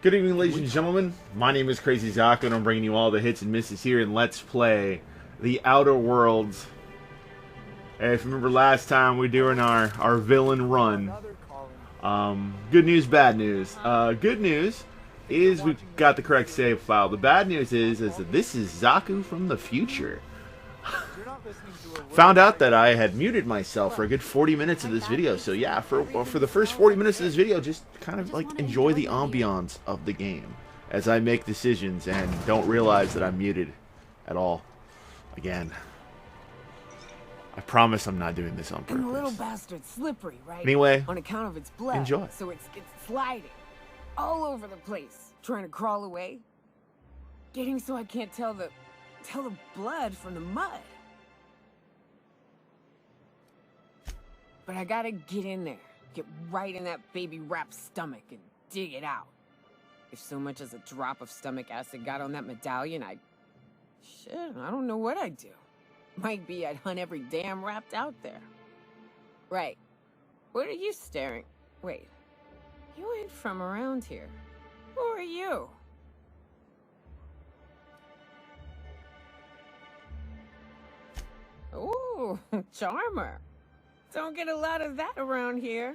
Good evening, ladies and gentlemen. My name is CrazyZaku, and I'm bringing you all the hits and misses here in Let's Play The Outer Worlds. If you remember last time, we're doing our villain run. Good news, bad news. Good news is we got the correct save file. The bad news is that this is Zaku from the future. Found out that I had muted myself for a good 40 minutes of this video. So yeah, for the first 40 minutes of this video, just kind of like enjoy the ambiance of the game as I make decisions and don't realize that I'm muted at all. Again, I promise I'm not doing this on purpose. And the little bastard's slippery, right? Anyway, on account of its blood. enjoy. So it's sliding all over the place, trying to crawl away. Getting so I can't tell the blood from the mud. But I gotta get in there, get right in that baby wrapped stomach and dig it out. If so much as a drop of stomach acid got on that medallion, shit, I don't know what I'd do. Might be I'd hunt every damn wrapped out there. Right. What are you staring? Wait. You ain't from around here. Who are you? Ooh, charmer. Don't get a lot of that around here.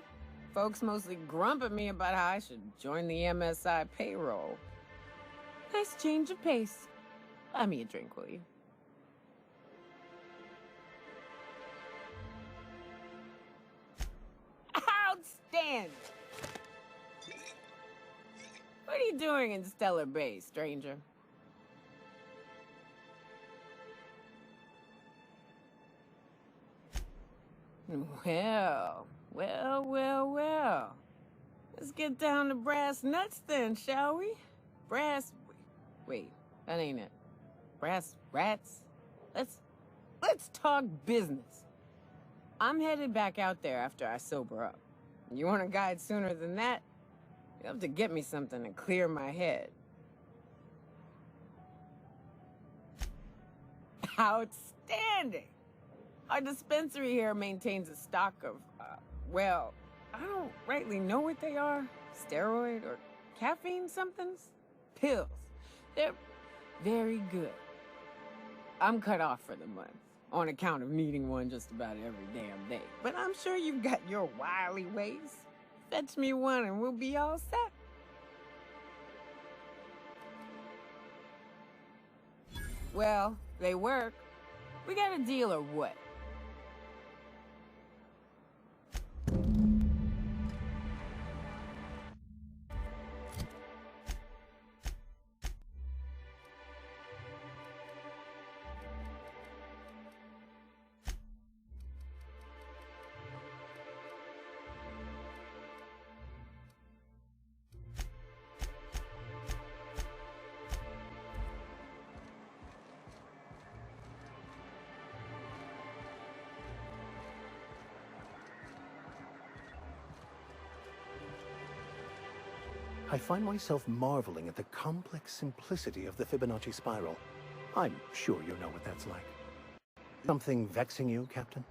Folks mostly grump at me about how I should join the MSI payroll. Nice change of pace. Buy me a drink, will you? Outstanding! What are you doing in Stellar Bay, stranger? Well. Let's get down to brass nuts then, shall we? Wait, that ain't it. Brass rats? Let's talk business. I'm headed back out there after I sober up. You want a guide sooner than that? You have to get me something to clear my head. Outstanding! Our dispensary here maintains a stock of, well, I don't rightly know what they are. Steroid or caffeine somethings? Pills. They're very good. I'm cut off for the month, on account of needing one just about every damn day. But I'm sure you've got your wily ways. Fetch me one and we'll be all set. Well, they work. We got a deal or what? I find myself marveling at the complex simplicity of the Fibonacci spiral. I'm sure you know what that's like. Something vexing you, Captain?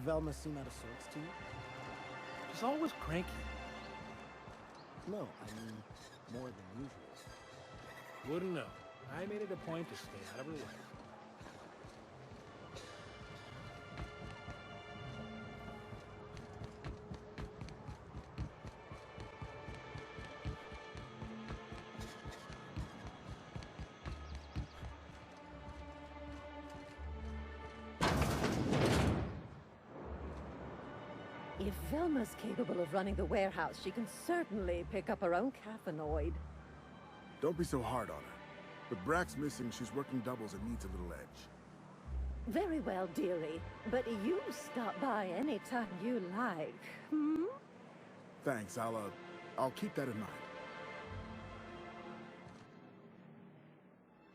Velma seem out of sorts to you? She's always cranky. No, I mean, more than usual. Wouldn't know. I made it a point to stay out of her way. If Velma's capable of running the warehouse, she can certainly pick up her own caffeinoid. Don't be so hard on her. With Brack's missing, she's working doubles and needs a little edge. Very well, dearie. But you stop by anytime you like, hmm? Thanks, I'll keep that in mind.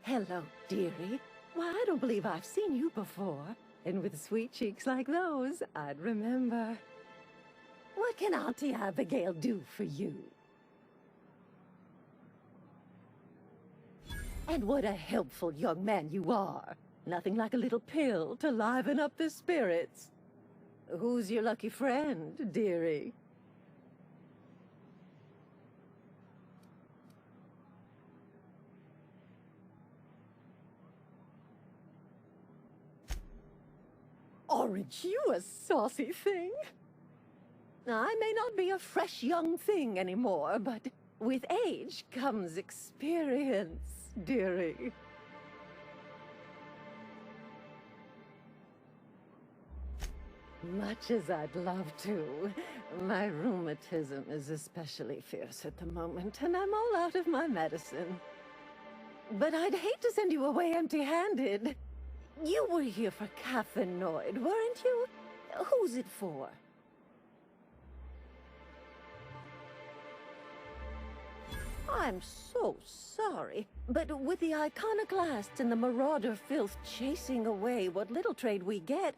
Hello, dearie. Why, I don't believe I've seen you before. And with sweet cheeks like those, I'd remember. What can Auntie Abigail do for you? And what a helpful young man you are. Nothing like a little pill to liven up the spirits. Who's your lucky friend, dearie? Aren't you a saucy thing? I may not be a fresh young thing anymore, but with age comes experience, dearie. Much as I'd love to, my rheumatism is especially fierce at the moment, and I'm all out of my medicine. But I'd hate to send you away empty-handed. You were here for caffeinoid, weren't you? Who's it for? I'm so sorry, but with the iconoclasts and the marauder filth chasing away what little trade we get,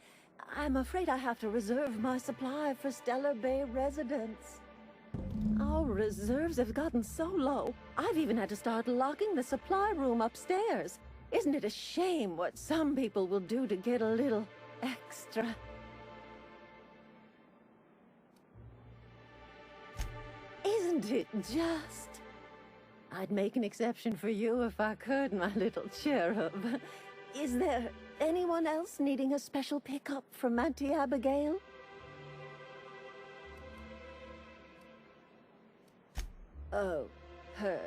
I'm afraid I have to reserve my supply for Stellar Bay residents. Our reserves have gotten so low, I've even had to start locking the supply room upstairs. Isn't it a shame what some people will do to get a little extra? Isn't it just? I'd make an exception for you if I could, my little cherub. Is there anyone else needing a special pickup from Auntie Abigail? Oh, her.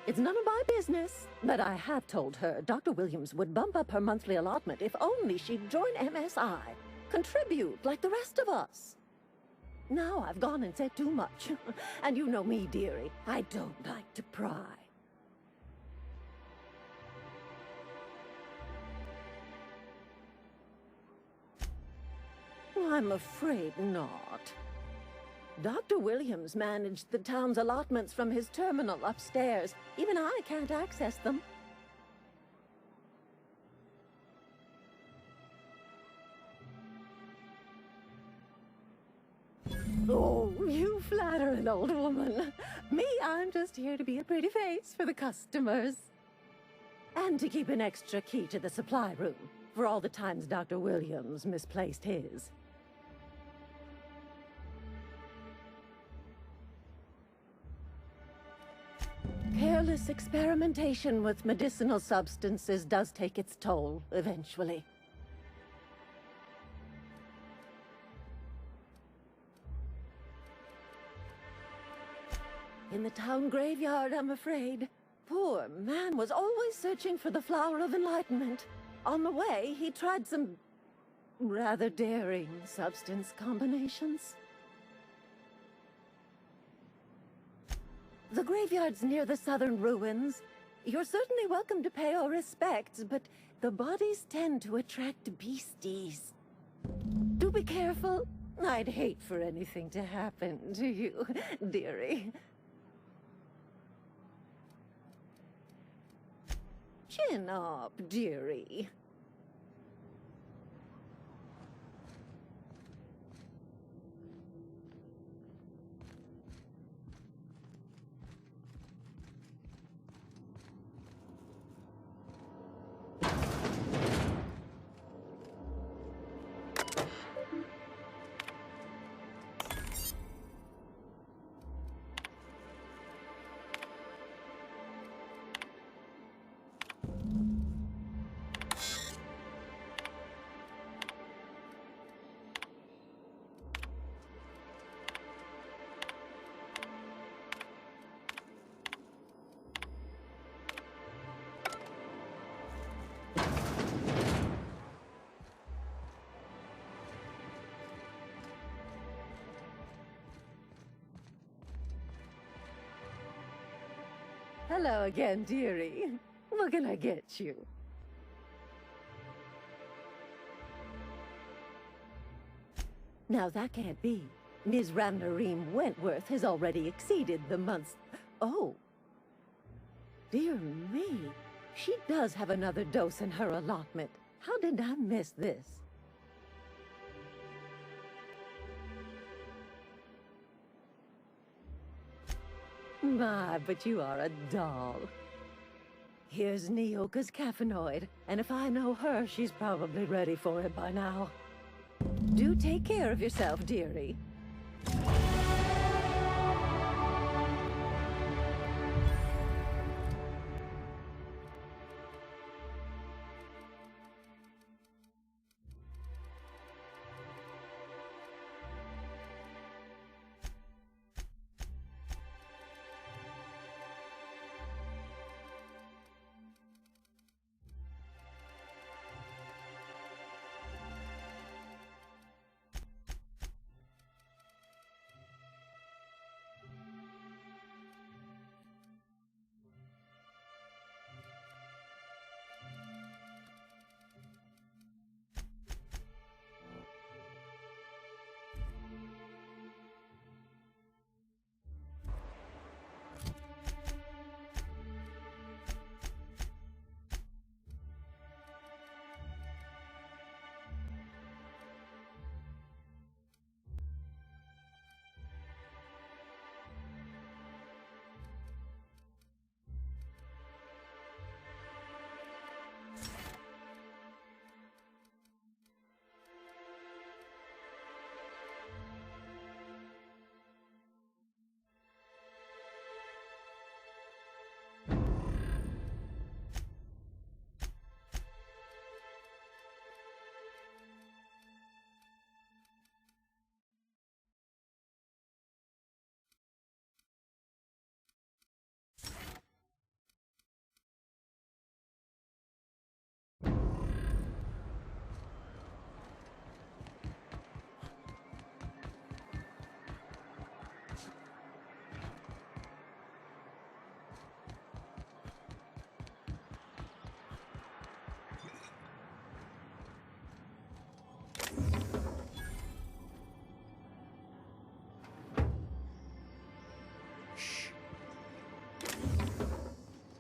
It's none of my business, but I have told her Dr. Williams would bump up her monthly allotment if only she'd join MSI. Contribute like the rest of us. Now I've gone and said too much. And you know me, dearie. I don't like to pry. I'm afraid not. Dr. Williams managed the town's allotments from his terminal upstairs. Even I can't access them. Oh, you flatter an old woman. Me, I'm just here to be a pretty face for the customers. And to keep an extra key to the supply room, for all the times Dr. Williams misplaced his. Careless experimentation with medicinal substances does take its toll, eventually. In the town graveyard, I'm afraid. Poor man was always searching for the flower of enlightenment. On the way, he tried some rather daring substance combinations. The graveyard's near the southern ruins. You're certainly welcome to pay our respects, but the bodies tend to attract beasties. Do be careful. I'd hate for anything to happen to you, dearie. Chin up, dearie. Hello again, dearie. What can I get you? Now that can't be. Ms. Ramnareem Wentworth has already exceeded the month's... Oh. Dear me. She does have another dose in her allotment. How did I miss this? My, but you are a doll. Here's Nyoka's caffeinoid, and if I know her, she's probably ready for it by now. Do take care of yourself, dearie.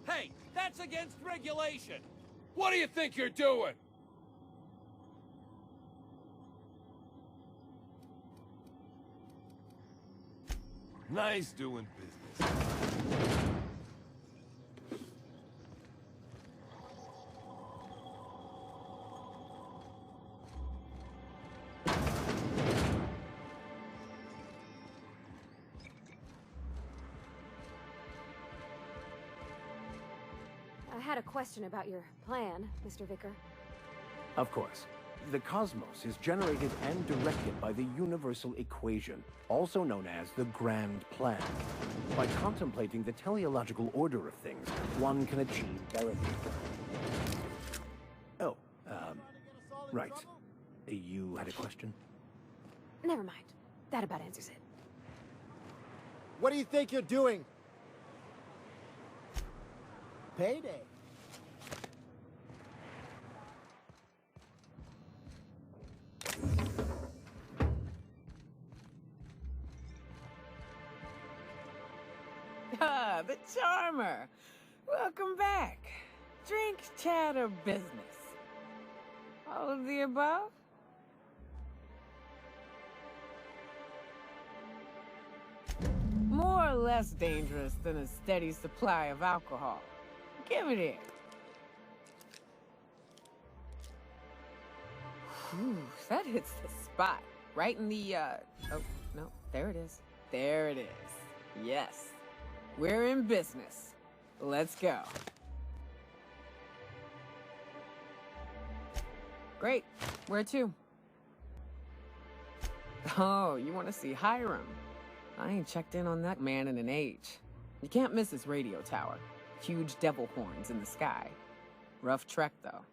Hey, that's against regulation! What do you think you're doing? Nice doing business. I had a question about your plan, Mr. Vicar. Of course. The cosmos is generated and directed by the universal equation, also known as the Grand Plan. By contemplating the teleological order of things, one can achieve verity. Oh, right. You had a question? Never mind. That about answers it. What do you think you're doing? Payday. Ah, the charmer. Welcome back. Drink, chat, or business? All of the above? More or less dangerous than a steady supply of alcohol. Give it here. Whew, that hits the spot. Right in the, oh, no, there it is. There it is. Yes. We're in business. Let's go. Great. Where to? Oh, you want to see Hiram? I ain't checked in on that man in an age. You can't miss his radio tower. Huge devil horns in the sky. Rough trek, though.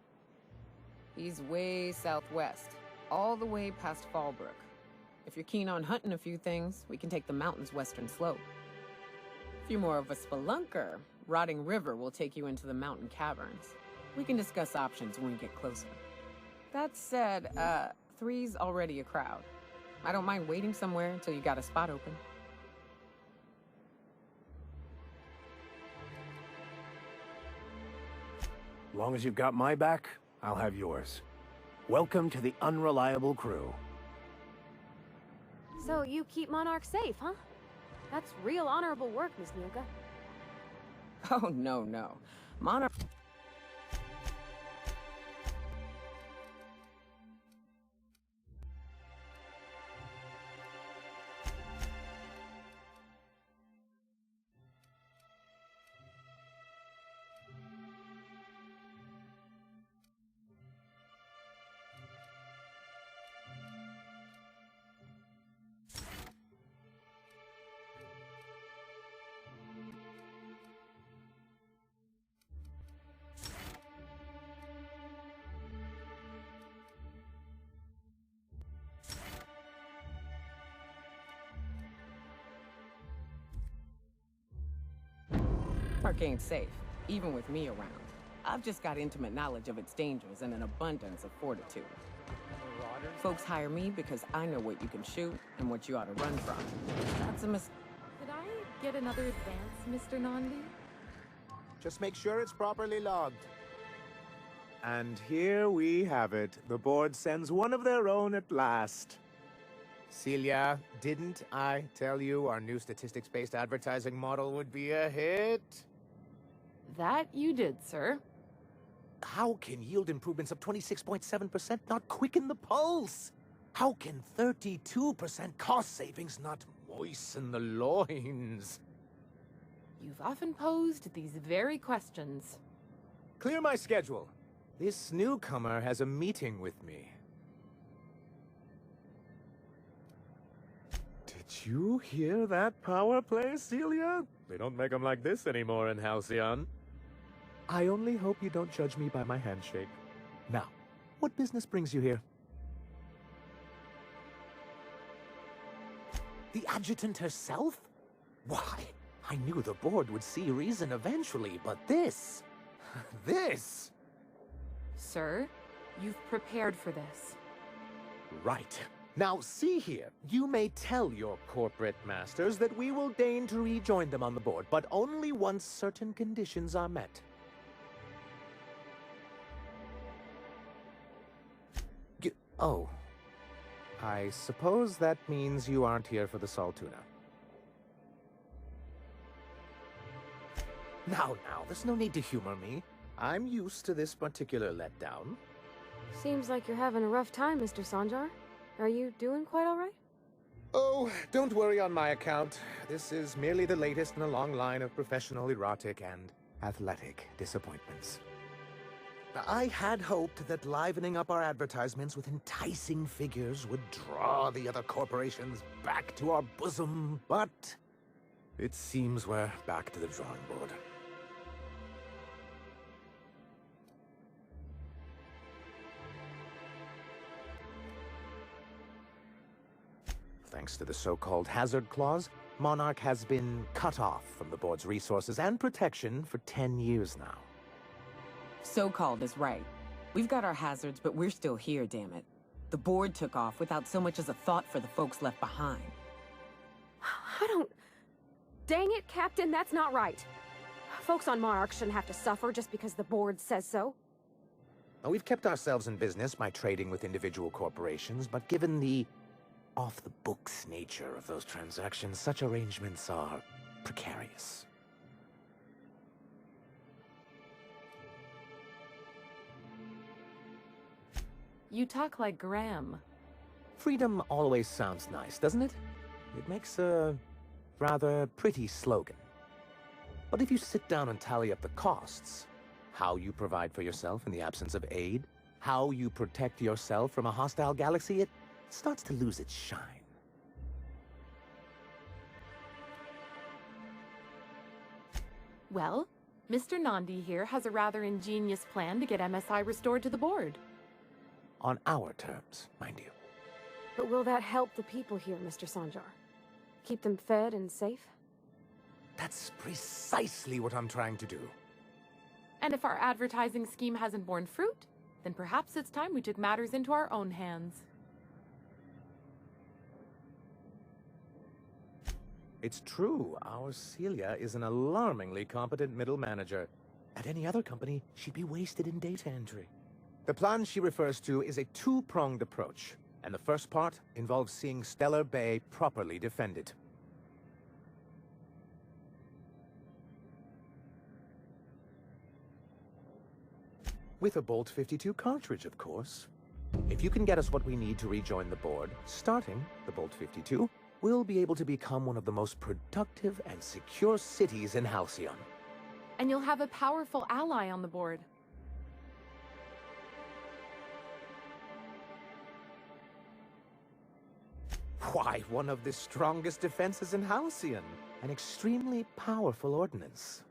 He's way southwest, all the way past Fallbrook. If you're keen on hunting a few things, we can take the mountain's western slope. If you're more of a spelunker, Rotting River will take you into the mountain caverns. We can discuss options when we get closer. That said, 3's already a crowd. I don't mind waiting somewhere until you got a spot open. Long as you've got my back, I'll have yours. Welcome to the unreliable crew. So you keep Monarch safe, huh? That's real honorable work, Miss Nyoka. Oh, no. Monarch... Monarch ain't safe, even with me around. I've just got intimate knowledge of its dangers and an abundance of fortitude. Folks hire me because I know what you can shoot and what you ought to run from. That's a mistake. Could I get another advance, Mr. Nandi? Just make sure it's properly logged. And here we have it. The board sends one of their own at last. Celia, didn't I tell you our new statistics-based advertising model would be a hit? That you did, sir. How can yield improvements of 26.7% not quicken the pulse? How can 32% cost savings not moisten the loins? You've often posed these very questions. Clear my schedule. This newcomer has a meeting with me. Did you hear that power play, Celia? They don't make them like this anymore in Halcyon. I only hope you don't judge me by my handshake. Now, what business brings you here? The adjutant herself? Why, I knew the board would see reason eventually, but this... this... Sir, you've prepared for this. Right. Now, see here. You may tell your corporate masters that we will deign to rejoin them on the board, but only once certain conditions are met. Oh. I suppose that means you aren't here for the Saltuna. Now, there's no need to humor me. I'm used to this particular letdown. Seems like you're having a rough time, Mr. Sanjar. Are you doing quite all right? Oh, don't worry on my account. This is merely the latest in a long line of professional erotic and athletic disappointments. I had hoped that livening up our advertisements with enticing figures would draw the other corporations back to our bosom, but it seems we're back to the drawing board. Thanks to the so-called hazard clause, Monarch has been cut off from the board's resources and protection for 10 years now. So-called is right. We've got our hazards, but we're still here, damn it. The board took off without so much as a thought for the folks left behind. I don't... Dang it, Captain, that's not right. Folks on Monarch shouldn't have to suffer just because the board says so. Now, we've kept ourselves in business by trading with individual corporations, but given the off-the-books nature of those transactions, such arrangements are precarious. You talk like Graham. Freedom always sounds nice, doesn't it? It makes a rather pretty slogan. But if you sit down and tally up the costs, how you provide for yourself in the absence of aid, how you protect yourself from a hostile galaxy, it starts to lose its shine. Well, Mr. Nandi here has a rather ingenious plan to get MSI restored to the board. On our terms, mind you. But will that help the people here, Mr. Sanjar? Keep them fed and safe? That's precisely what I'm trying to do. And if our advertising scheme hasn't borne fruit, then perhaps it's time we took matters into our own hands. It's true, our Celia is an alarmingly competent middle manager. At any other company, she'd be wasted in data entry. The plan she refers to is a two-pronged approach, and the first part involves seeing Stellar Bay properly defended. With a Bolt 52 cartridge, of course. If you can get us what we need to rejoin the board, starting the Bolt 52, we'll be able to become one of the most productive and secure cities in Halcyon. And you'll have a powerful ally on the board. Why, one of the strongest defenses in Halcyon. An extremely powerful ordnance.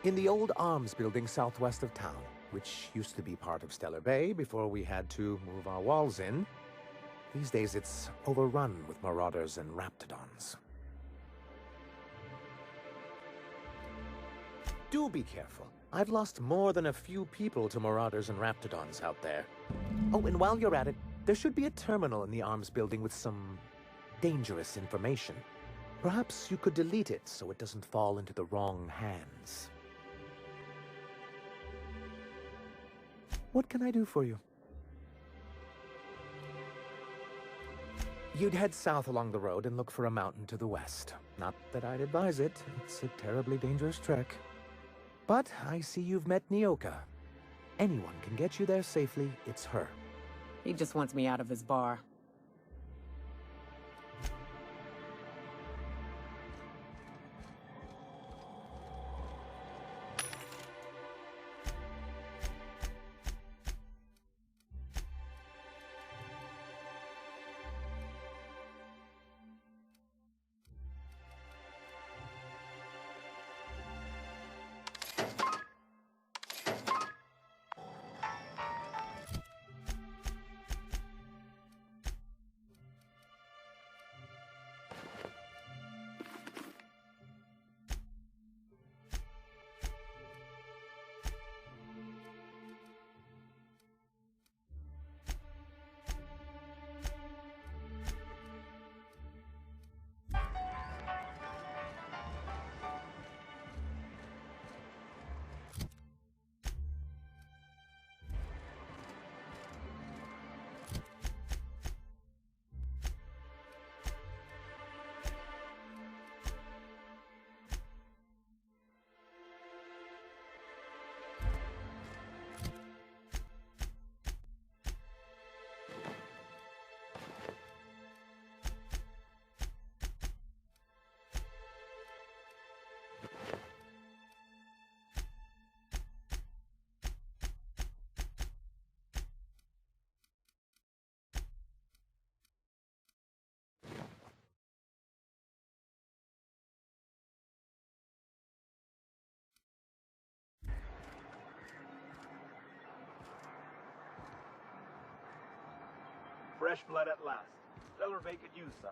In the old arms building southwest of town, which used to be part of Stellar Bay before we had to move our walls in, these days it's overrun with marauders and raptidons. Do be careful. I've lost more than a few people to marauders and raptidons out there. Oh, and while you're at it, there should be a terminal in the arms building with some dangerous information. Perhaps you could delete it so it doesn't fall into the wrong hands. What can I do for you? You'd head south along the road and look for a mountain to the west. Not that I'd advise it. It's a terribly dangerous trek. But I see you've met Nyoka. Anyone can get you there safely, it's her. He just wants me out of his bar. Fresh blood at last. Stellar Bay could use some.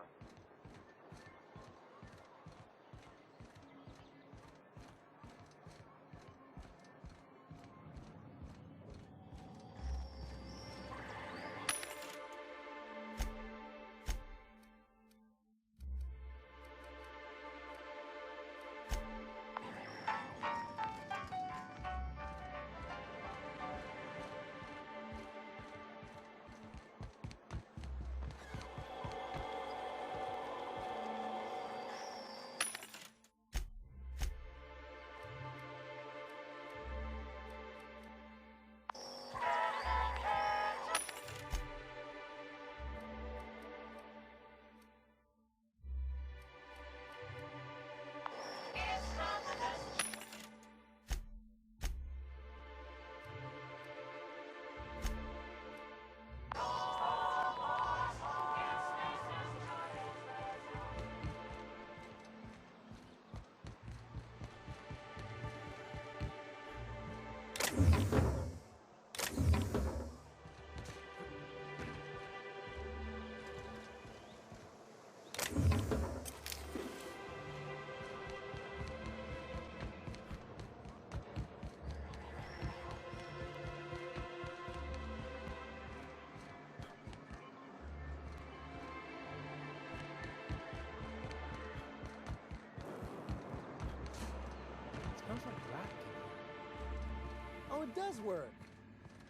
Oh, it does work.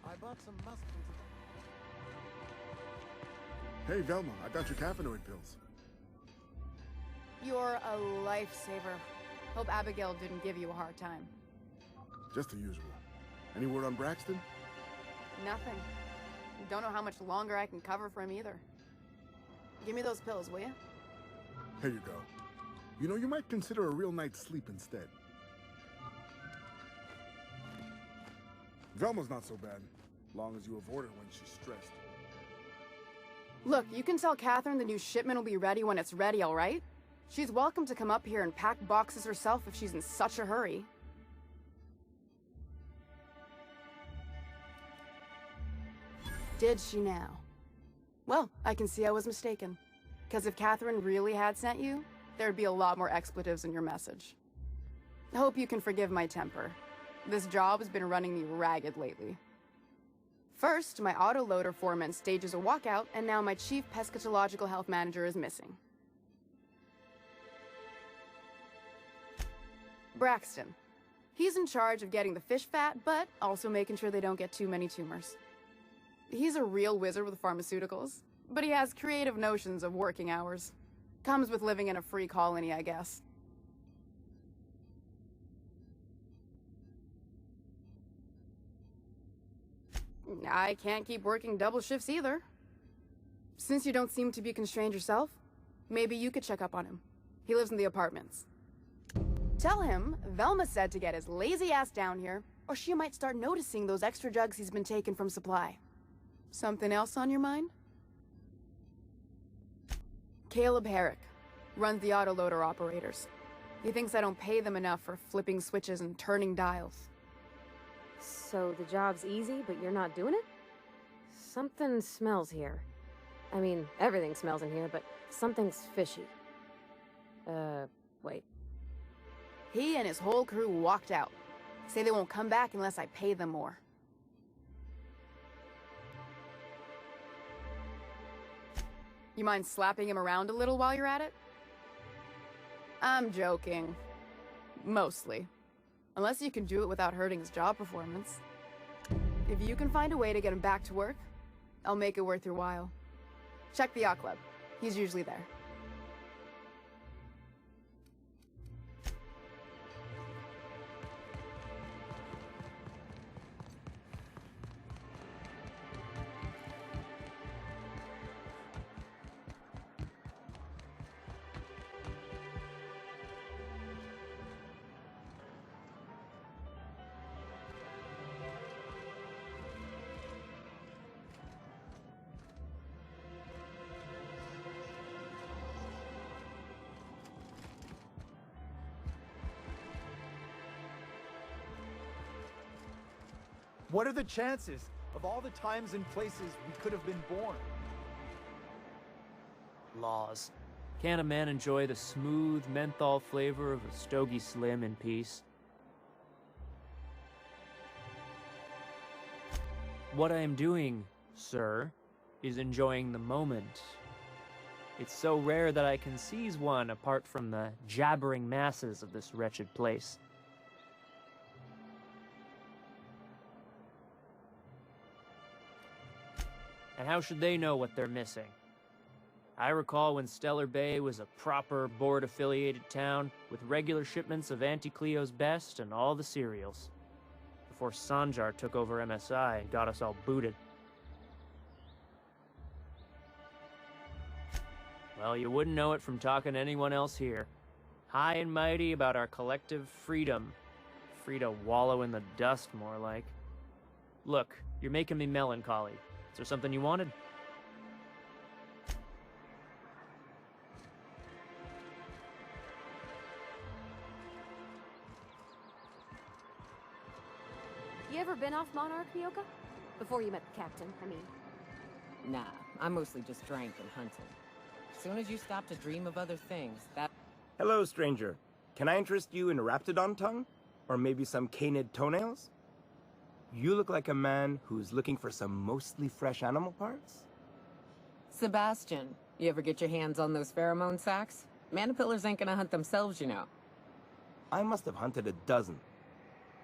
I bought some muscles. Hey, Velma, I got your caffeinoid pills. You're a lifesaver. Hope Abigail didn't give you a hard time. Just the usual. Any word on Braxton? Nothing. Don't know how much longer I can cover for him either. Give me those pills, will you? Here you go. You know, you might consider a real night's sleep instead. Velma's not so bad, long as you avoid her when she's stressed. Look, you can tell Catherine the new shipment will be ready when it's ready, all right? She's welcome to come up here and pack boxes herself if she's in such a hurry. Did she now? Well, I can see I was mistaken. Because if Catherine really had sent you, there'd be a lot more expletives in your message. I hope you can forgive my temper. This job has been running me ragged lately. First, my autoloader foreman stages a walkout, and now my chief pescatological health manager is missing. Braxton. He's in charge of getting the fish fat, but also making sure they don't get too many tumors. He's a real wizard with pharmaceuticals, but he has creative notions of working hours. Comes with living in a free colony, I guess. I can't keep working double shifts either. Since you don't seem to be constrained yourself, maybe you could check up on him. He lives in the apartments. Tell him Velma said to get his lazy ass down here, or she might start noticing those extra jugs he's been taking from supply. Something else on your mind? Caleb Herrick runs the autoloader operators. He thinks I don't pay them enough for flipping switches and turning dials. So the job's easy, but you're not doing it? Something smells here. I mean, everything smells in here, but something's fishy. Wait. He and his whole crew walked out. Say they won't come back unless I pay them more. You mind slapping him around a little while you're at it? I'm joking. Mostly. Unless you can do it without hurting his job performance. If you can find a way to get him back to work, I'll make it worth your while. Check the yacht club. He's usually there. What are the chances of all the times and places we could have been born? Laws. Can't a man enjoy the smooth menthol flavor of a Stogie Slim in peace? What I am doing, sir, is enjoying the moment. It's so rare that I can seize one apart from the jabbering masses of this wretched place. And how should they know what they're missing? I recall when Stellar Bay was a proper board-affiliated town with regular shipments of Auntie Cleo's best and all the cereals. Before Sanjar took over MSI and got us all booted. Well, you wouldn't know it from talking to anyone else here. High and mighty about our collective freedom. Free to wallow in the dust, more like. Look, you're making me melancholy. Is there something you wanted? You ever been off Monarch, Myoka? Before you met the captain, I mean. Nah, I mostly just drank and hunted. As soon as you stop to dream of other things, that... Hello, stranger. Can I interest you in a raptidon tongue? Or maybe some canid toenails? You look like a man who's looking for some mostly fresh animal parts? Sebastian, you ever get your hands on those pheromone sacks? Manipillars ain't gonna hunt themselves, you know. I must have hunted a dozen.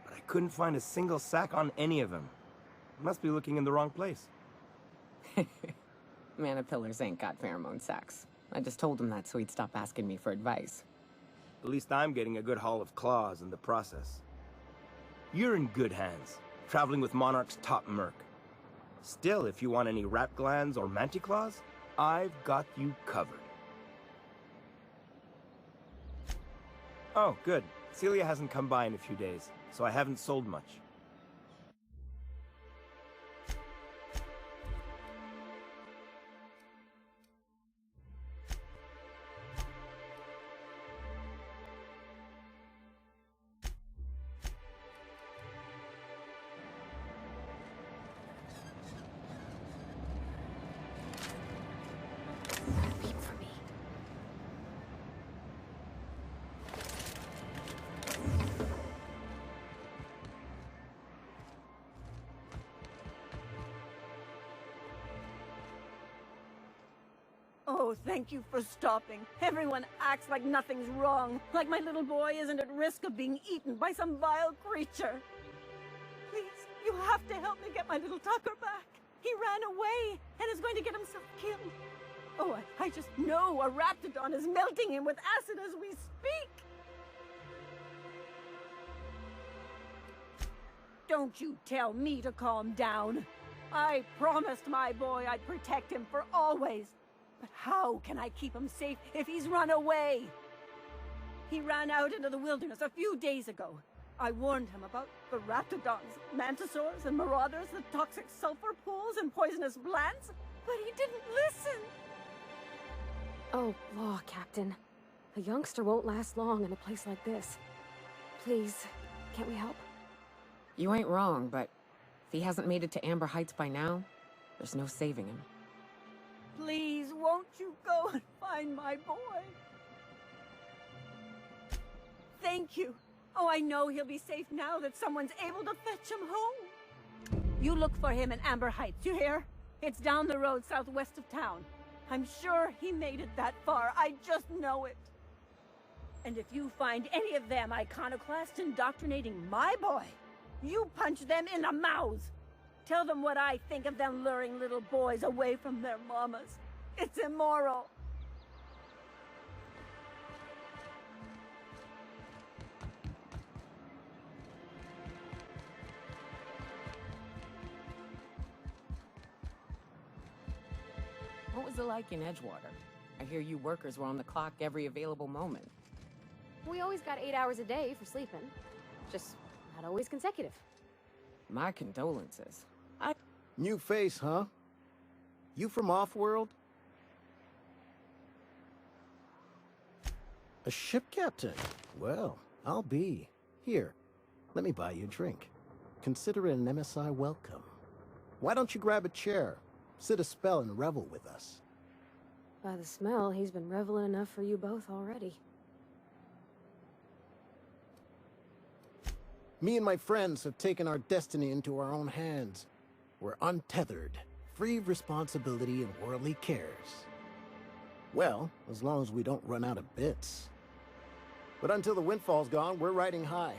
But I couldn't find a single sack on any of them. Must be looking in the wrong place. Manipillars ain't got pheromone sacs. I just told him that so he'd stop asking me for advice. At least I'm getting a good haul of claws in the process. You're in good hands, traveling with Monarch's top merc. Still, if you want any rat glands or manticlaws, I've got you covered. Oh, good. Celia hasn't come by in a few days, so I haven't sold much. Oh, thank you for stopping. Everyone acts like nothing's wrong, like my little boy isn't at risk of being eaten by some vile creature. Please, you have to help me get my little Tucker back. He ran away and is going to get himself killed. Oh, I just know a raptidon is melting him with acid as we speak. Don't you tell me to calm down. I promised my boy I'd protect him for always. But how can I keep him safe if he's run away? He ran out into the wilderness a few days ago. I warned him about the raptidons, mantisaurs, and marauders, the toxic sulfur pools, and poisonous plants, but he didn't listen. Oh, law, Captain. A youngster won't last long in a place like this. Please, can't we help? You ain't wrong, but if he hasn't made it to Amber Heights by now, there's no saving him. Please, won't you go and find my boy? Thank you. Oh, I know he'll be safe now that someone's able to fetch him home. You look for him in Amber Heights, you hear? It's down the road southwest of town. I'm sure he made it that far. I just know it. And if you find any of them iconoclasts indoctrinating my boy, you punch them in the mouths. Tell them what I think of them luring little boys away from their mamas. It's immoral. What was it like in Edgewater? I hear you workers were on the clock every available moment. We always got 8 hours a day for sleeping. Just not always consecutive. My condolences. New face, huh? You from off-world? A ship captain? Well, I'll be. Here, let me buy you a drink. Consider it an MSI welcome. Why don't you grab a chair, sit a spell and revel with us? By the smell, he's been reveling enough for you both already. Me and my friends have taken our destiny into our own hands. We're untethered, free of responsibility and worldly cares. Well, as long as we don't run out of bits. But until the windfall's gone, we're riding high.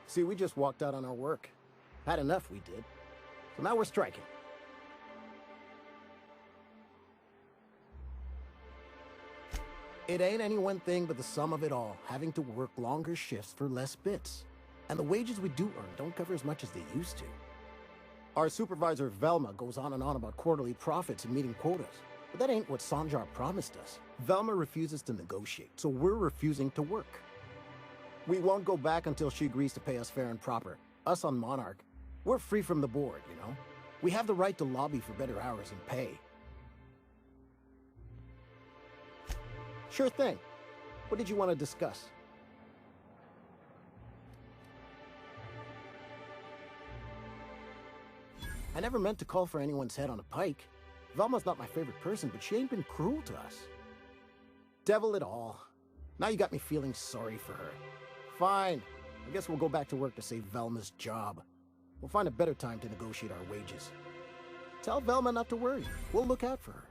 See, we just walked out on our work. Had enough, we did. So now we're striking. It ain't any one thing but the sum of it all, having to work longer shifts for less bits. And the wages we do earn don't cover as much as they used to. Our supervisor, Velma, goes on and on about quarterly profits and meeting quotas. But that ain't what Sanjar promised us. Velma refuses to negotiate, so we're refusing to work. We won't go back until she agrees to pay us fair and proper. Us on Monarch, we're free from the board, you know? We have the right to lobby for better hours and pay. Sure thing. What did you want to discuss? I never meant to call for anyone's head on a pike. Velma's not my favorite person, but she ain't been cruel to us. Devil it all. Now you got me feeling sorry for her. Fine. I guess we'll go back to work to save Velma's job. We'll find a better time to negotiate our wages. Tell Velma not to worry. We'll look out for her.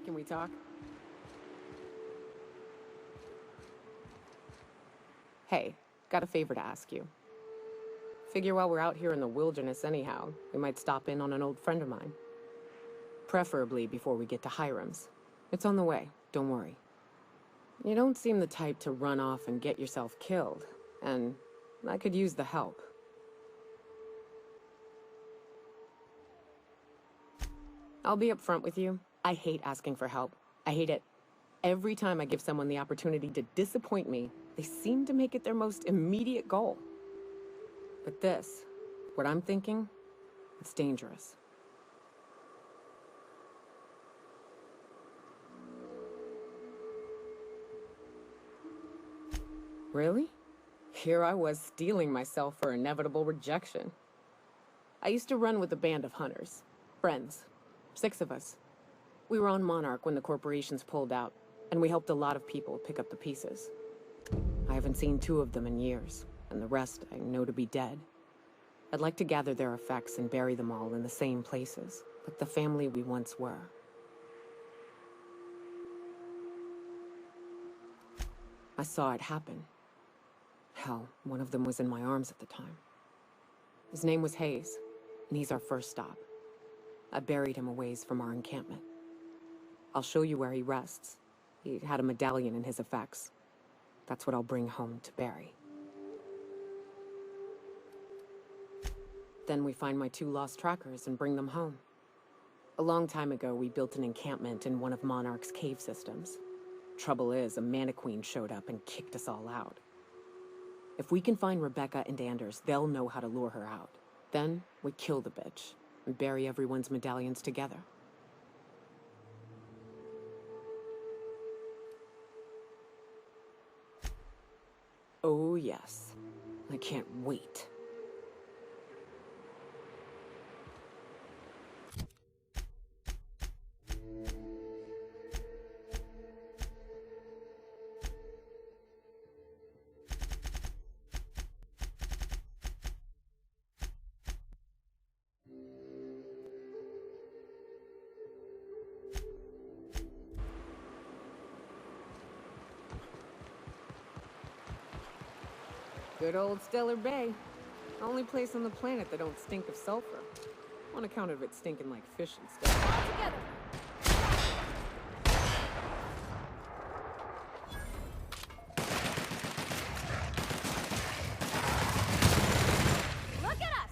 Can we talk? Hey, got a favor to ask you. Figure while we're out here in the wilderness anyhow, we might stop in on an old friend of mine. Preferably before we get to Hiram's. It's on the way, don't worry. You don't seem the type to run off and get yourself killed, and I could use the help. I'll be upfront with you. I hate asking for help. I hate it. Every time I give someone the opportunity to disappoint me, they seem to make it their most immediate goal. But this, what I'm thinking, it's dangerous. Really? Here I was steeling myself for inevitable rejection. I used to run with a band of hunters. Friends. 6 of us. We were on Monarch when the corporations pulled out, and we helped a lot of people pick up the pieces. I haven't seen 2 of them in years, and the rest I know to be dead. I'd like to gather their effects and bury them all in the same places, like the family we once were. I saw it happen. Hell, one of them was in my arms at the time. His name was Hayes, and he's our first stop. I buried him a ways from our encampment. I'll show you where he rests. He had a medallion in his effects. That's what I'll bring home to Barry. Then we find my 2 lost trackers and bring them home. A long time ago, we built an encampment in one of Monarch's cave systems. Trouble is, a Mantiqueen showed up and kicked us all out. If we can find Rebecca and Anders, they'll know how to lure her out. Then, we kill the bitch and bury everyone's medallions together. Oh yes. I can't wait. Good old Stellar Bay. Only place on the planet that don't stink of sulfur. On account of it stinking like fish and stuff. All together! Look at us!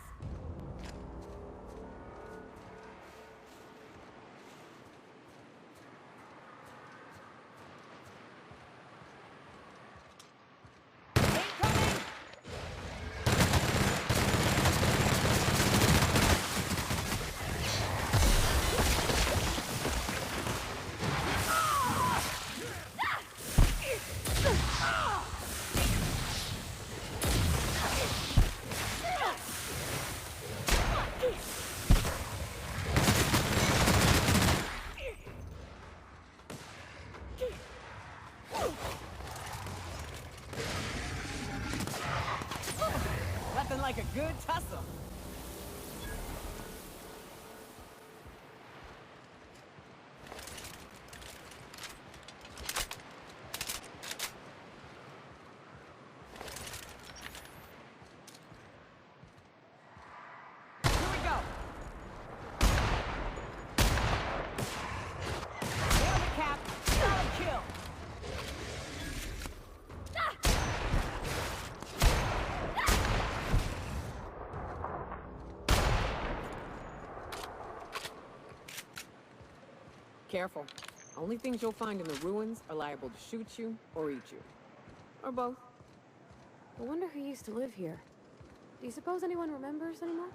Nothing like a good tussle. Here we go. Nail the cap. Solid kill. Careful. Only things you'll find in the ruins are liable to shoot you or eat you. Or both. I wonder who used to live here. Do you suppose anyone remembers anymore?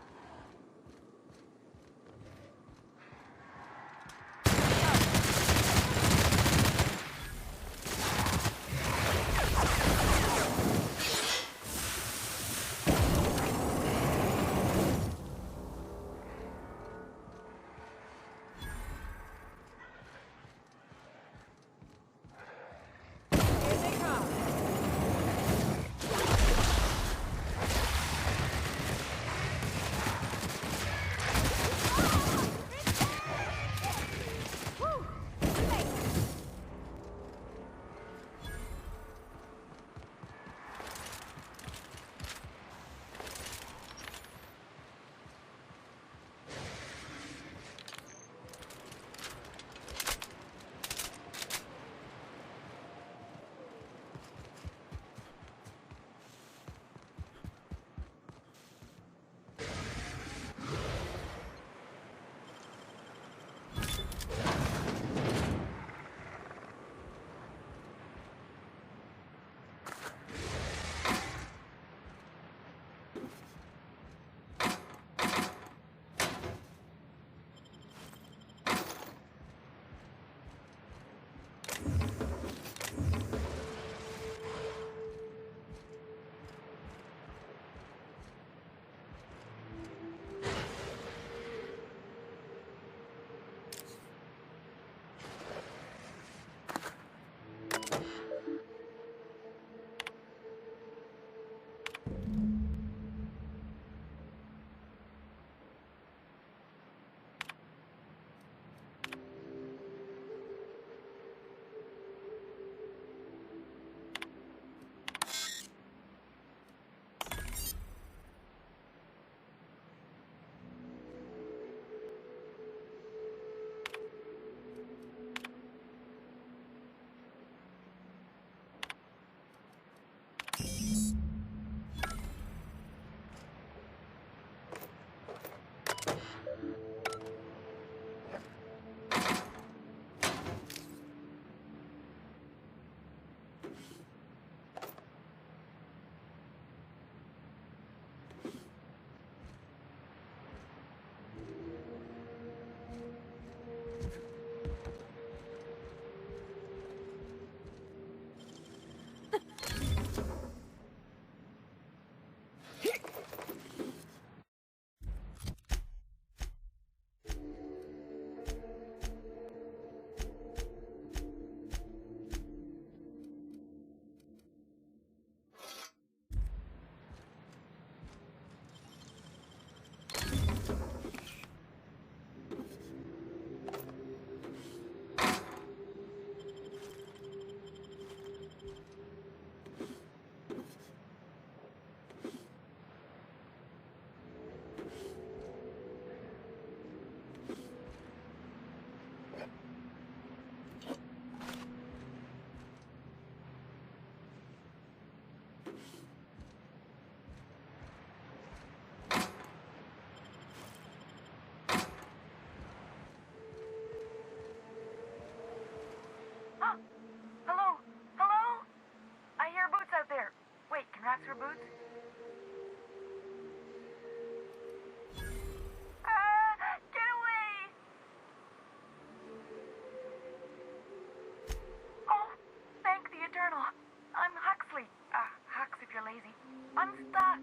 lazy. I'm stuck.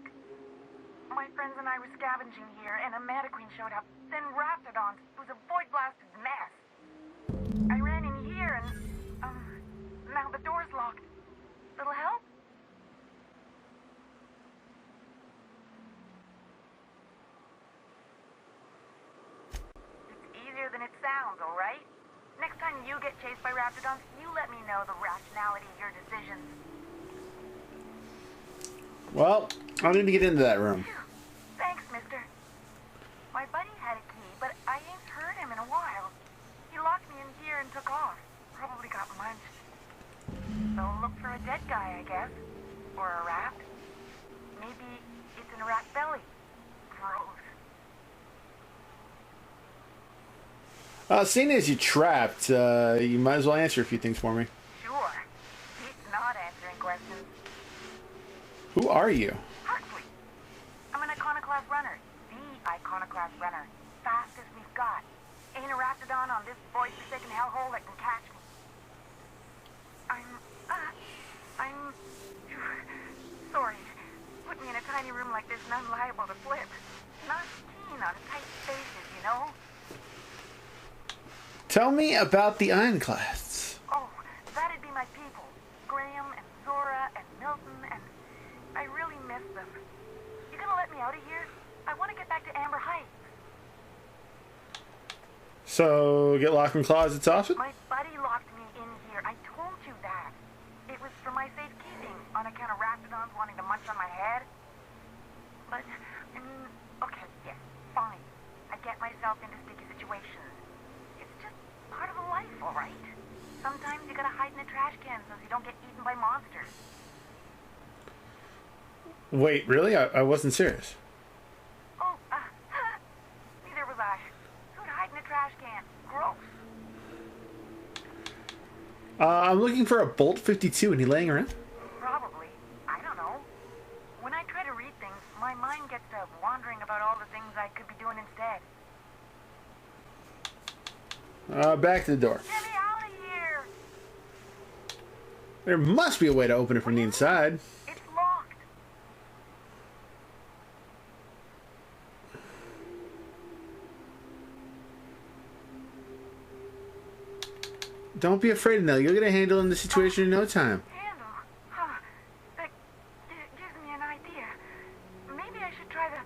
My friends and I were scavenging here, and a Manta Queen showed up. Then Raptidons. It was a void-blasted mess. I ran in here, and, now the door's locked. Little help? It's easier than it sounds, all right? Next time you get chased by Raptidons, you let me know the rationality of your decisions. Well, I need to get into that room. Thanks, mister. My buddy had a key, but I ain't heard him in a while. He locked me in here and took off. Probably got munched. So look for a dead guy, I guess. Or a rat. Maybe it's in a rat belly. Gross. Seeing as you trapped, you might as well answer a few things for me. Sure. He's not answering questions. Who are you? Huxley. I'm an iconoclast runner. The iconoclast runner. Fastest we've got. Ain't a Raptidon on this void-forsaken hellhole that can catch me. I'm sorry. Put me in a tiny room like this and I'm liable to flip. Not keen on tight spaces, you know? Tell me about the Ironclasts. Oh, that'd be my people. Graham and Zora and Milton, and I really miss them. You gonna let me out of here? I want to get back to Amber Heights. So, get locked in closets often? My buddy locked me in here. I told you that. It was for my safekeeping, on account of Raptidons wanting to munch on my head. But, I mean, okay, yes, fine. I get myself into sticky situations. It's just part of the life, all right? Sometimes you gotta hide in a trash can so you don't get eaten by monsters. Wait, really? I wasn't serious. Oh, neither was I. Who'd hide in a trash can? Gross. I'm looking for a Bolt 52. Any laying around? Probably. I don't know. When I try to read things, my mind gets to wandering about all the things I could be doing instead. Back to the door. Get me out of here! There must be a way to open it from the inside. It's locked. Don't be afraid, Nell. You'll get a handle on the situation in no time. Handle? Huh. That gives me an idea. Maybe I should try the...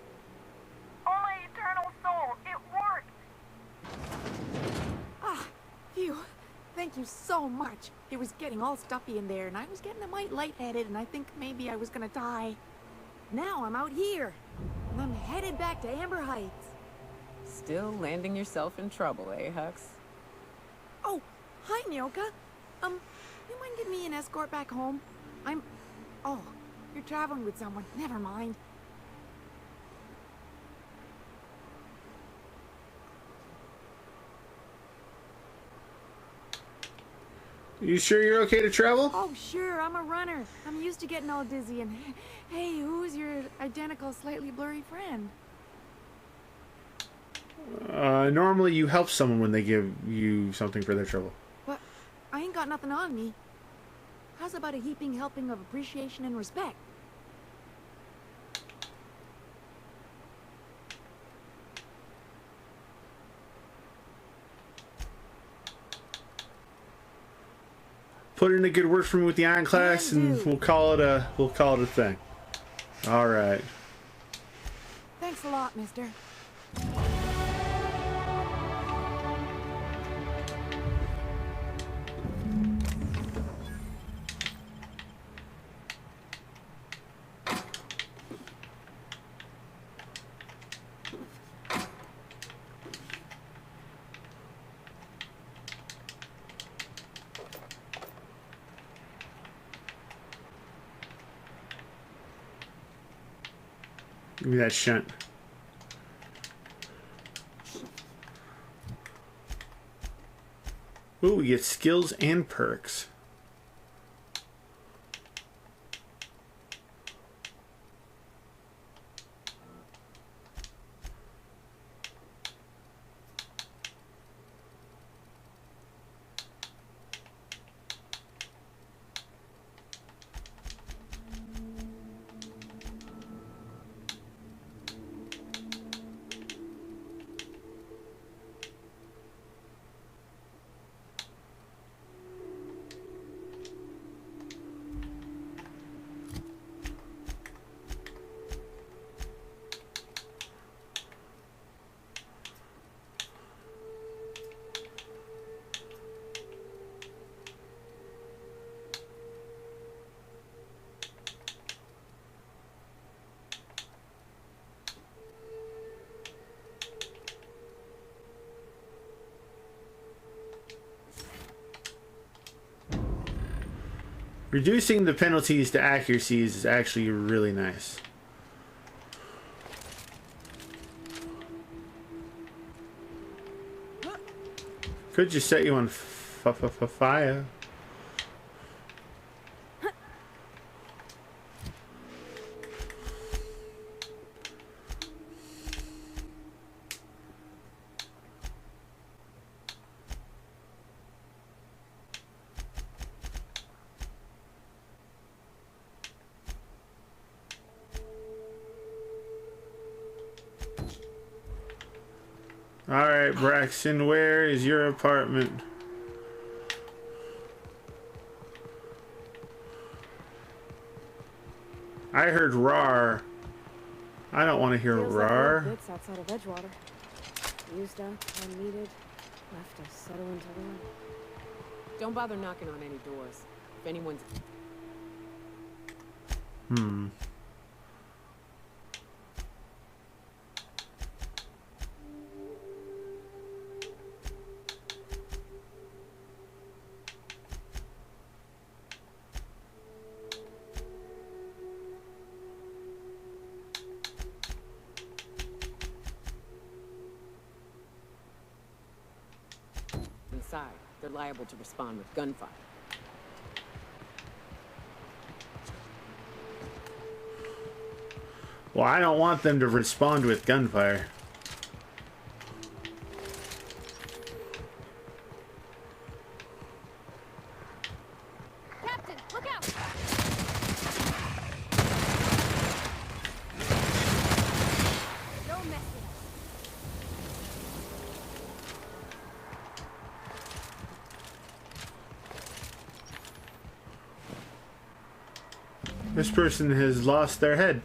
Oh, my eternal soul! It worked! Ah, phew. Thank you so much. It was getting all stuffy in there, and I was getting a mite lightheaded, and I think maybe I was gonna die. Now I'm out here, and I'm headed back to Amber Heights. Still landing yourself in trouble, eh, Hux? Oh, hi, Nyoka. You mind giving me an escort back home? Oh, you're traveling with someone. Never mind. You sure you're okay to travel? Oh, sure. I'm a runner. I'm used to getting all dizzy. And hey, who's your identical, slightly blurry friend? Normally you help someone when they give you something for their trouble. But I ain't got nothing on me. How's about a heaping helping of appreciation and respect? Put in a good word for me with the Ironclass, and we'll call it a thing. All right. Thanks a lot, mister. Give me that shunt. Ooh, we get skills and perks. Reducing the penalties to accuracies is actually really nice. Could just set you on fire. Alright, Braxton, where is your apartment? I heard rar. I don't want to hear Feels rar. like bits outside of Edgewater. Used up, unneeded, left to settle into ruin. Don't bother knocking on any doors. If anyone's... inside, they're liable to respond with gunfire. Well, I don't want them to respond with gunfire. Captain, look out! No messing. This person has lost their head.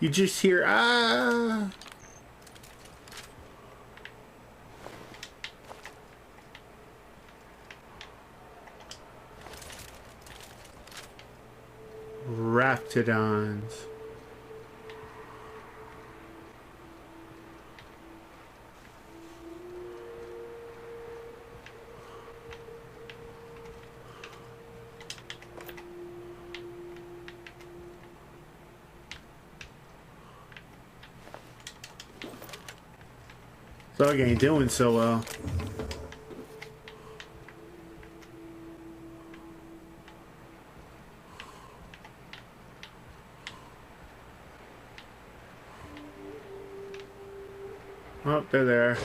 You just hear, ah! Raptidons. Dog ain't doing so well. Oh, they're there.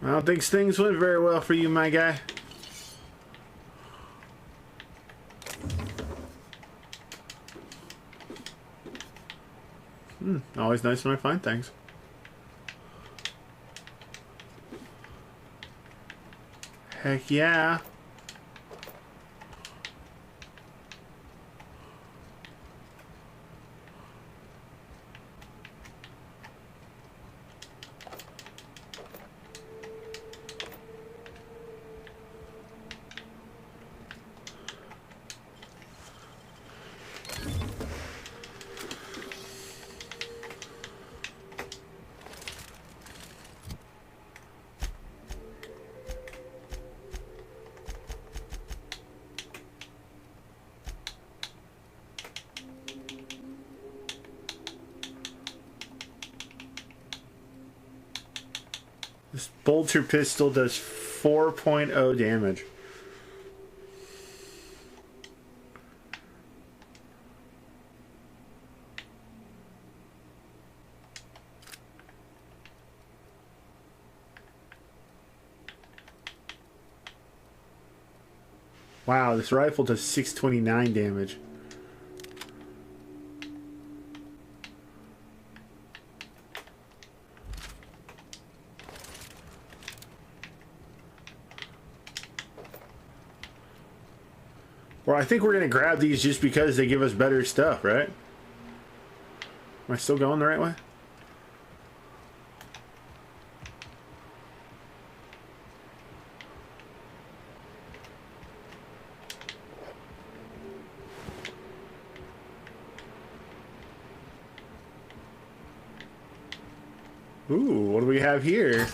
I don't think things went very well for you, my guy. Always nice when I find things. Heck yeah. This bolter pistol does 4.0 damage. Wow, this rifle does 629 damage. Well, I think we're going to grab these just because they give us better stuff, right? Am I still going the right way? Ooh, what do we have here?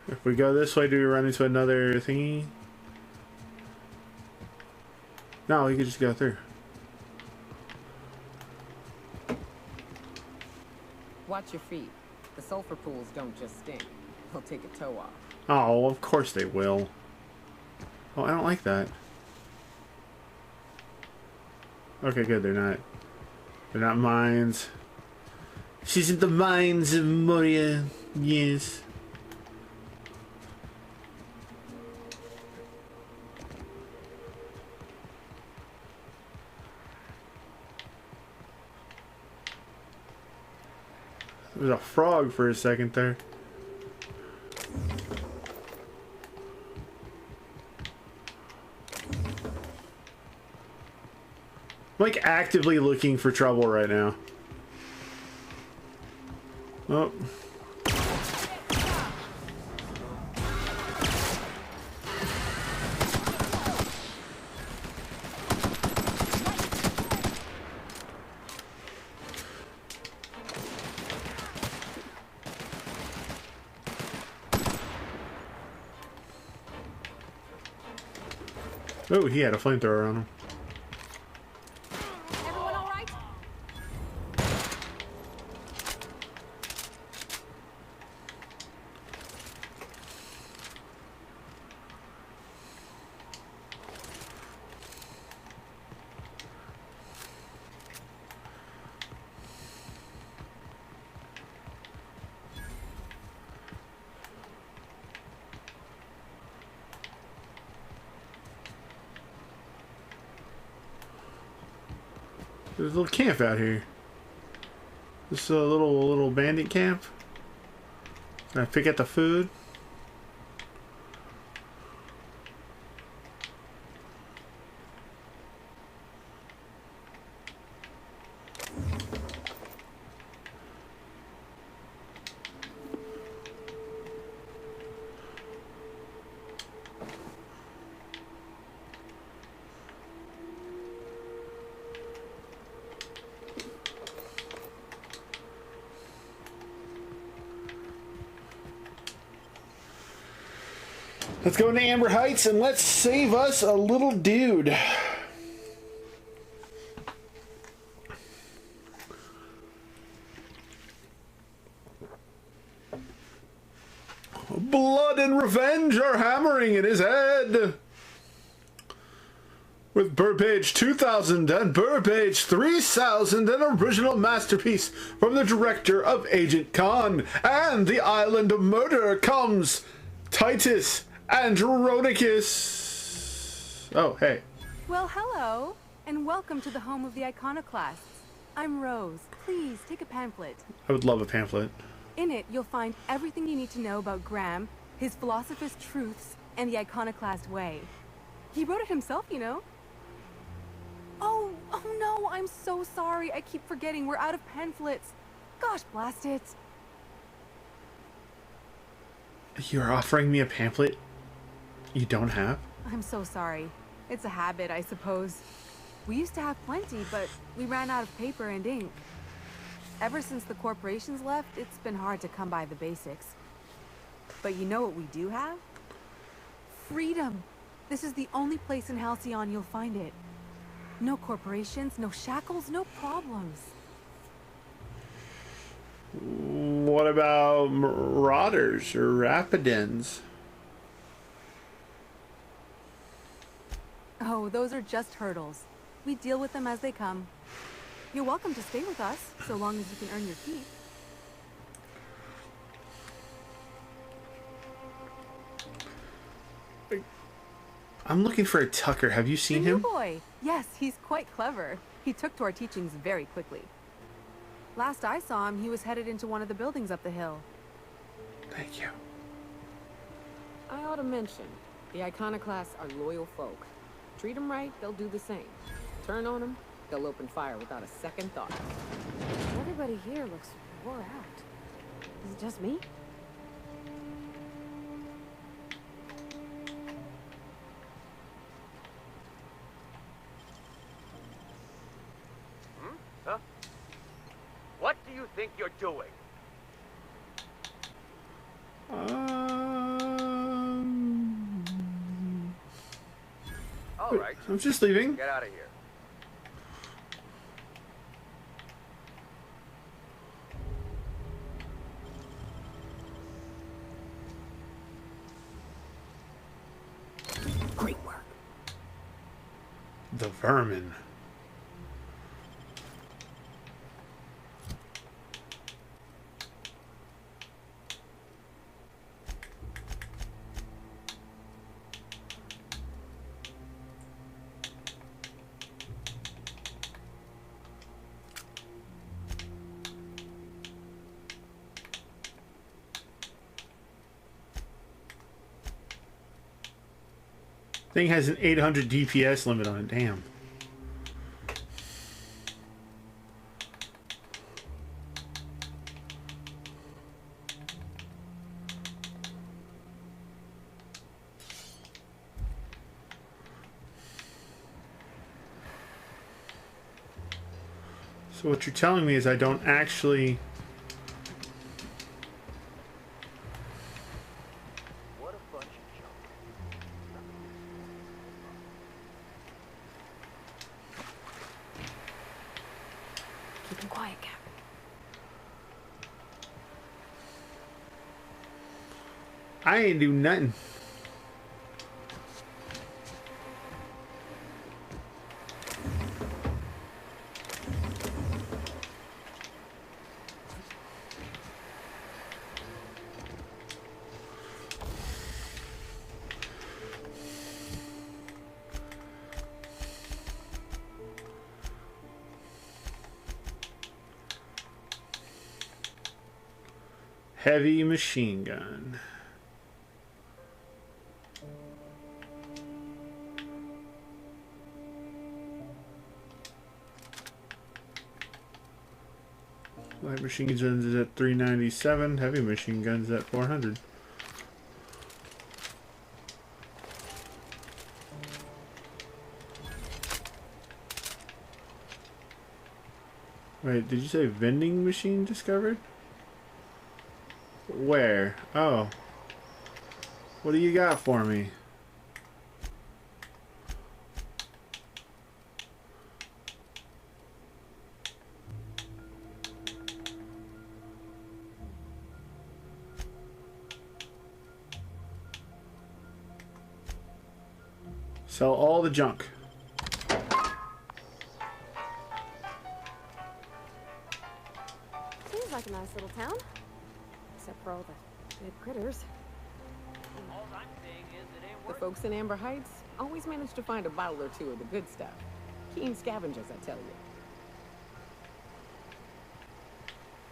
If we go this way, do we run into another thingy? No, we could just go through. Watch your feet. The sulfur pools don't just stink. They'll take a toe off. Oh, of course they will. Oh, I don't like that. Okay, good. They're not mines. She's in the mines of Moria. Yes. There was a frog for a second there. I'm like actively looking for trouble right now. Oh. Oh, he had a flamethrower on him. Everyone all right? There's a little camp out here. This is a little bandit camp. Can I pick up the food? Let's go into Amber Heights and let's save us a little dude. Blood and revenge are hammering in his head. With Burr page 2000 and Burr page 3000, an original masterpiece from the director of Agent Khan and the Island of Murder comes Titus Andronicus. Oh, hey. Well, hello, and welcome to the home of the iconoclasts. I'm Rose. Please take a pamphlet. I would love a pamphlet. In it, you'll find everything you need to know about Graham, his philosopher's truths, and the iconoclast way. He wrote it himself, you know. Oh no, I'm so sorry. I keep forgetting. We're out of pamphlets. Gosh, blast it. You're offering me a pamphlet you don't have? I'm so sorry. It's a habit, I suppose. We used to have plenty, but we ran out of paper and ink. Ever since the corporations left, it's been hard to come by the basics. But you know what we do have? freedom. This is the only place in Halcyon you'll find it. No corporations, no shackles, no problems. What about marauders or rapidins? Oh, those are just hurdles. We deal with them as they come. You're welcome to stay with us, so long as you can earn your keep. I'm looking for a Tucker. Have you seen The new him? boy. Yes, he's quite clever. He took to our teachings very quickly. Last I saw him, he was headed into one of the buildings up the hill. Thank you. I ought to mention, the Iconoclasts are loyal folk. Treat them right, they'll do the same. Turn on them, they'll open fire without a second thought. Everybody here looks wore out. Is it just me? Huh? What do you think you're doing? All Wait, right. I'm just leaving. Get out of here. Great work. The vermin. Thing has an 800 DPS limit on it. Damn. So what you're telling me is I don't actually... What a bunch of junk. Keep him quiet, Cap. I ain't do nothing. Heavy machine gun. Light machine guns is at 397. Heavy machine guns at 400. Wait, did you say vending machine discovered? Where? Oh. What do you got for me? Sell all the junk. Seems like a nice little town. Except for all the big critters. The folks in Amber Heights always manage to find a bottle or two of the good stuff. Keen scavengers, I tell you.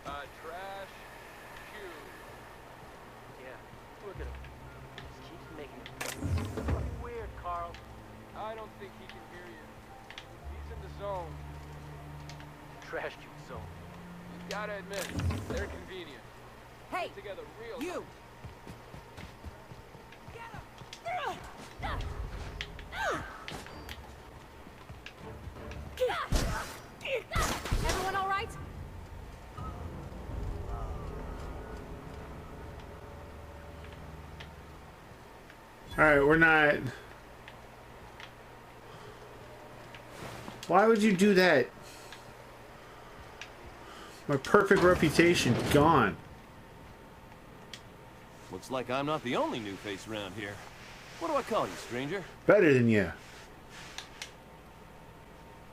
Trash. Shoe. Yeah, look at him. Just keeps making it. Weird, Carl. I don't think he can hear you. He's in the zone. Trash juice zone. You gotta admit, they're convenient. Hey, Put together real you! Everyone all right? Alright, we're not... Why would you do that? My perfect reputation gone. Looks like I'm not the only new face around here. What do I call you, stranger? Better than you.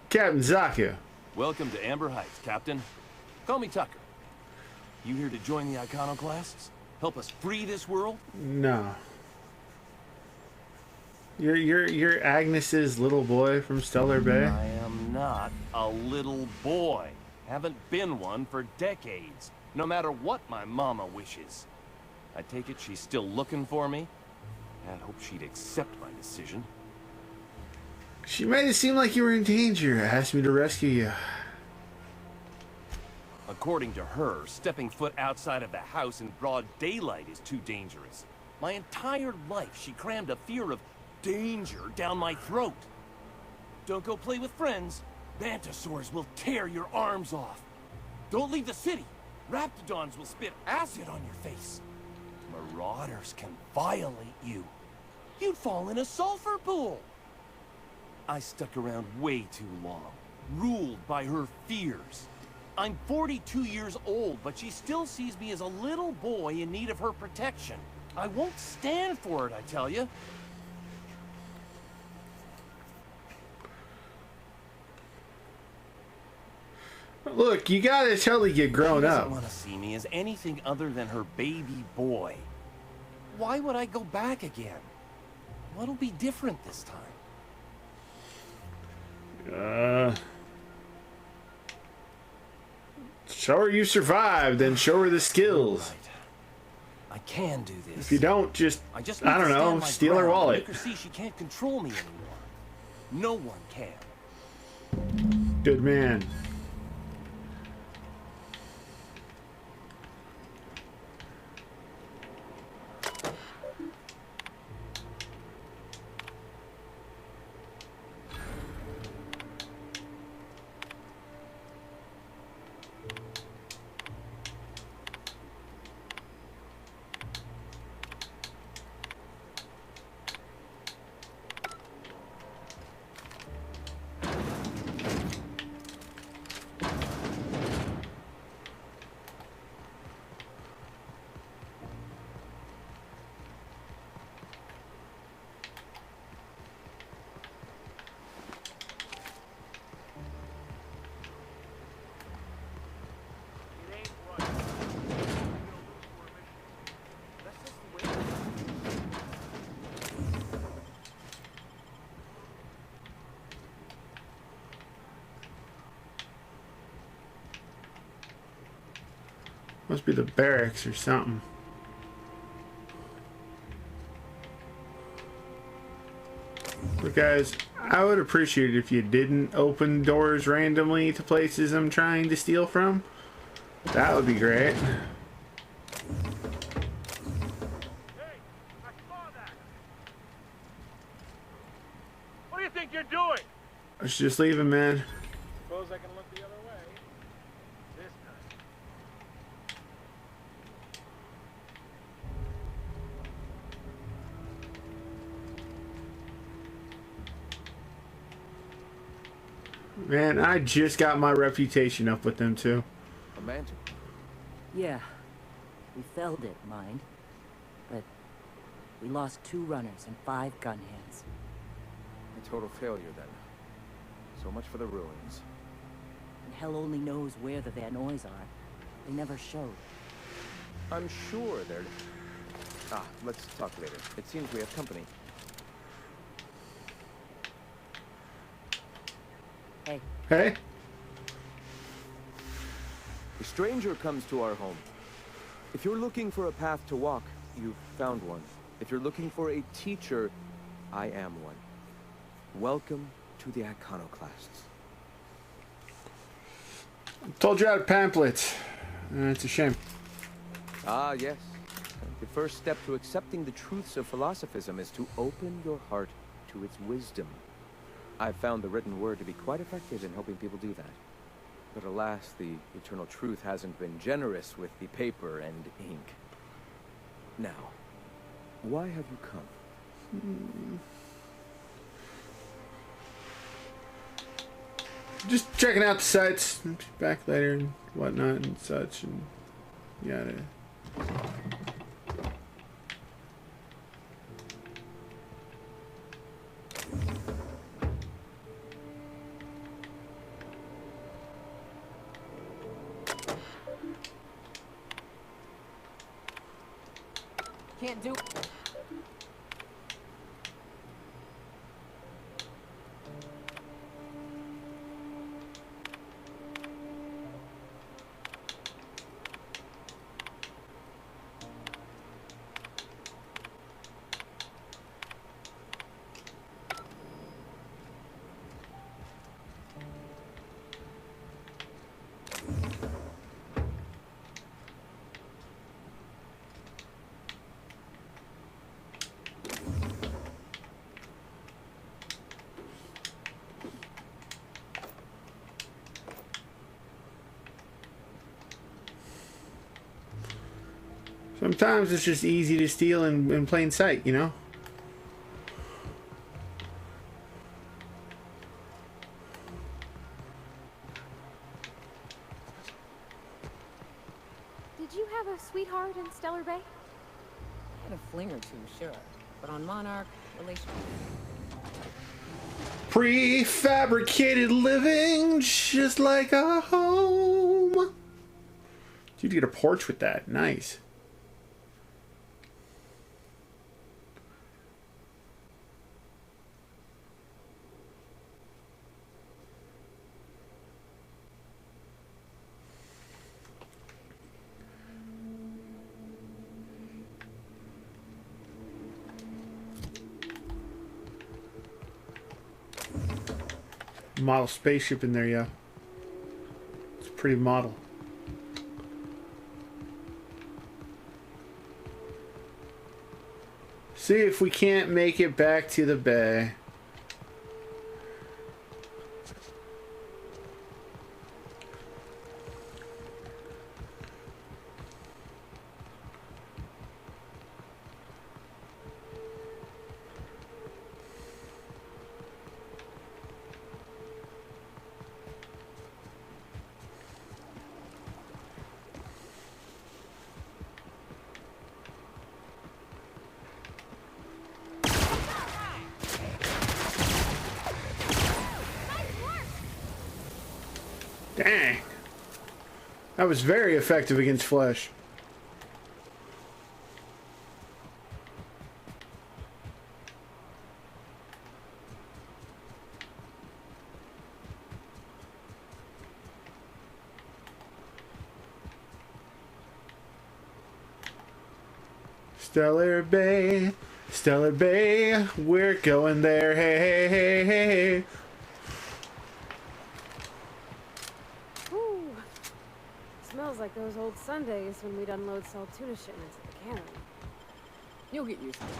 Captain Zaku. Welcome to Amber Heights, Captain. Call me Tucker. You here to join the Iconoclasts? Help us free this world? No. You're Agnes's little boy from Stellar Bay? I am not a little boy. Haven't been one for decades. No matter what my mama wishes. I take it she's still looking for me? I hope she'd accept my decision. She made it seem like you were in danger. Asked me to rescue you. According to her, stepping foot outside of the house in broad daylight is too dangerous. My entire life, she crammed a fear of danger down my throat. Don't go play with friends. Mantisaurs will tear your arms off. Don't leave the city. Raptidons will spit acid on your face. Marauders can violate you. You'd fall in a sulfur pool. I stuck around way too long, ruled by her fears. I'm 42 years old, but she still sees me as a little boy in need of her protection. I won't stand for it, I tell you. Look, you gotta totally get grown She up. doesn't want to see me as anything other than her baby boy. Why would I go back again? What'll be different this time? Show her you survived, then show her the skills. I can do this. If you don't, I don't know, steal her wallet. Make her see she can't control me anymore. No one can. Good man. Must be the barracks or something. But guys, I would appreciate it if you didn't open doors randomly to places I'm trying to steal from. That would be great. What do you think you're doing? I was just leaving, man. Suppose I can look the other way. This time. Man, I just got my reputation up with them too. A mantle. Yeah. We felled it, mind. But we lost 2 runners and 5 gun hands. A total failure, then. So much for the ruins. And hell only knows where the Van Noys are. They never showed. I'm sure they're... Ah, let's talk later. It seems we have company. Hey. Hey? A stranger comes to our home. If you're looking for a path to walk, you've found one. If you're looking for a teacher, I am one. Welcome to the Iconoclasts. Told you I had pamphlets. It's a shame. Ah, yes. The first step to accepting the truths of philosophism is to open your heart to its wisdom. I've found the written word to be quite effective in helping people do that. But alas, the eternal truth hasn't been generous with the paper and ink. Now, why have you come? Just checking out the sites. Back later and whatnot and such and yada. Can't do. Sometimes it's just easy to steal in plain sight, you know? Did you have a sweetheart in Stellar Bay? I had a fling or two, sure. But on Monarch, relationship. Prefabricated living, just like a home. Dude, you get a porch with that. Nice. Model spaceship in there, yeah. It's a pretty model. See if we can't make it back to the bay. Dang. That was very effective against flesh. Stellar Bay, we're going there, hey, hey, hey, hey. Smells like those old Sundays when we'd unload salt tuna shipments at the cannery. You'll get used to it.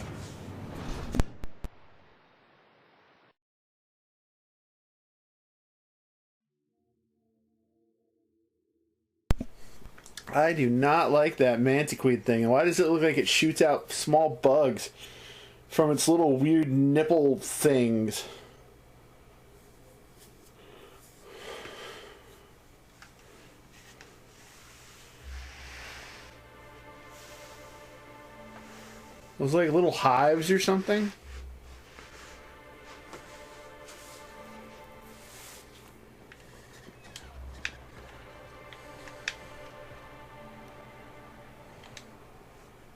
I do not like that mantiquid thing. Why does it look like it shoots out small bugs from its little weird nipple things? Those like little hives or something?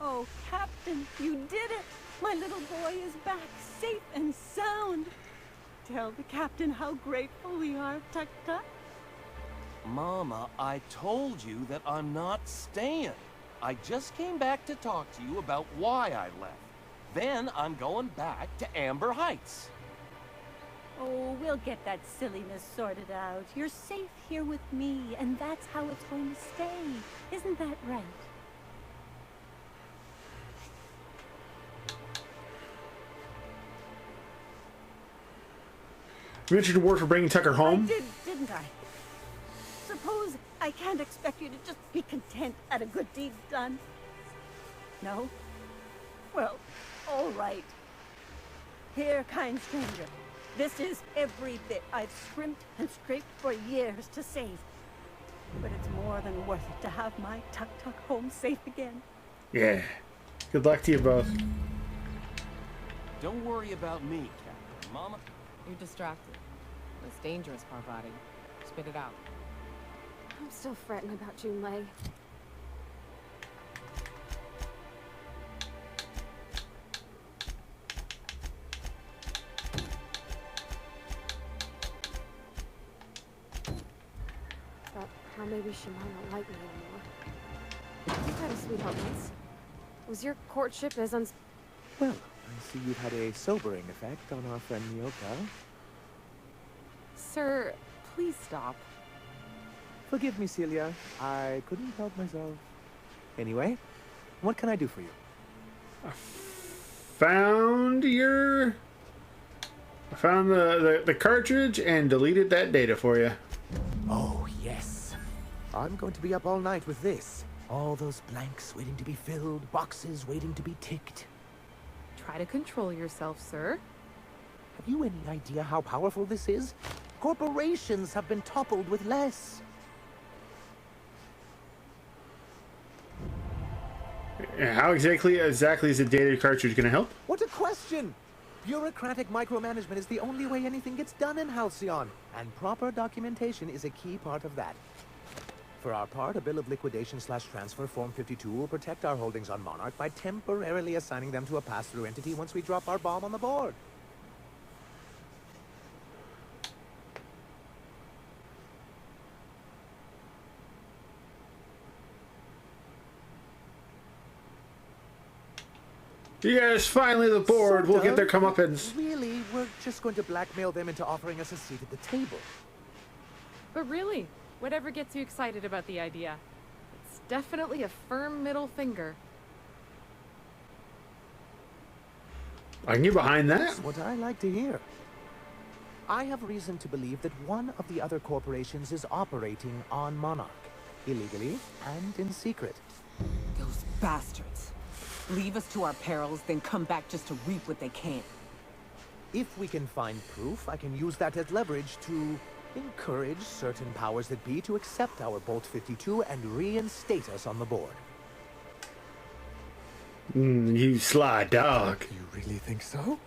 Oh, Captain, you did it! My little boy is back, safe and sound. Tell the captain how grateful we are, Tut-Tut. Mama, I told you that I'm not staying. I just came back to talk to you about why I left. Then I'm going back to Amber Heights. Oh, we'll get that silliness sorted out. You're safe here with me, and that's how it's going to stay. Isn't that right? Richard Ward for bringing Tucker home? I did, didn't I? Suppose I can't expect you to just be content at a good deed done. No? Well, all right. Here, kind stranger. This is every bit I've scrimped and scraped for years to save. But it's more than worth it to have my tuk-tuk home safe again. Yeah. Good luck to you both. Don't worry about me, Captain. Mama... You're distracted. It's dangerous, Parvati. Spit it out. I'm still fretting about Junlei. About how maybe she might not like me anymore. You've had a sweetheart once. Was your courtship as Well, I see you've had a sobering effect on our friend Mioka. Sir, please stop. Forgive me, Celia. I couldn't help myself. Anyway, what can I do for you? I found the cartridge and deleted that data for you. Oh, yes. I'm going to be up all night with this. All those blanks waiting to be filled, boxes waiting to be ticked. Try to control yourself, sir. Have you any idea how powerful this is? Corporations have been toppled with less. How exactly is the data cartridge going to help? What a question! Bureaucratic micromanagement is the only way anything gets done in Halcyon, and proper documentation is a key part of that. For our part, a bill of liquidation/transfer Form 52 will protect our holdings on Monarch by temporarily assigning them to a pass-through entity once we drop our bomb on the board. Yes, finally the board. We'll get their comeuppance. Really, we're just going to blackmail them into offering us a seat at the table. But really, whatever gets you excited about the idea. It's definitely a firm middle finger. I can get behind that. That's what I like to hear. I have reason to believe that one of the other corporations is operating on Monarch, illegally and in secret. Those bastards. Leave us to our perils, then come back just to reap what they can. If we can find proof, I can use that as leverage to encourage certain powers that be to accept our Bolt 52 and reinstate us on the board. You sly dog. You really think so?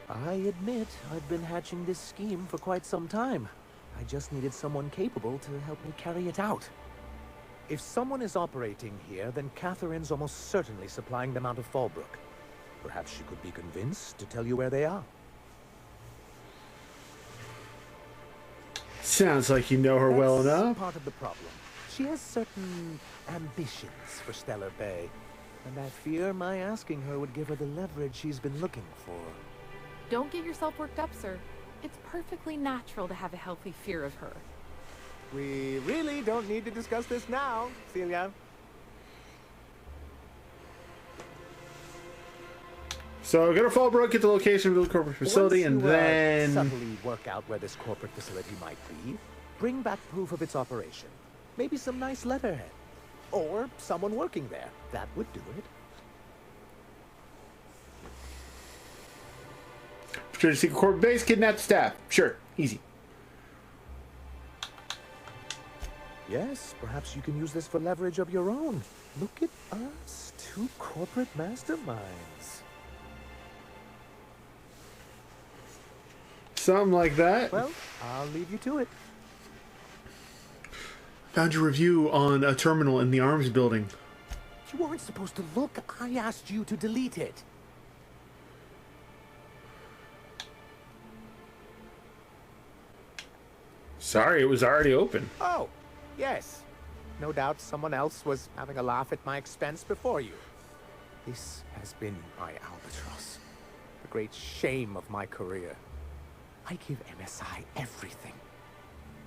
I admit I've been hatching this scheme for quite some time. I just needed someone capable to help me carry it out. If someone is operating here, then Catherine's almost certainly supplying them out of Fallbrook. Perhaps she could be convinced to tell you where they are. Sounds like you know her well enough. Part of the problem. She has certain ambitions for Stellar Bay, and I fear my asking her would give her the leverage she's been looking for. Don't get yourself worked up, sir. It's perfectly natural to have a healthy fear of her. We really don't need to discuss this now, Celia. So go to Fallbrook, get the location of the corporate facility, and then subtly work out where this corporate facility might be. Bring back proof of its operation. Maybe some nice letterhead. Or someone working there. That would do it. Patrol secret corporate base, kidnap the staff. Sure, easy. Yes, perhaps you can use this for leverage of your own. Look at us, two corporate masterminds. Something like that. Well, I'll leave you to it. Found your review on a terminal in the arms building. You weren't supposed to look. I asked you to delete it. Sorry, it was already open. Oh, yes. No doubt someone else was having a laugh at my expense before you. This has been my albatross. The great shame of my career. I give MSI everything.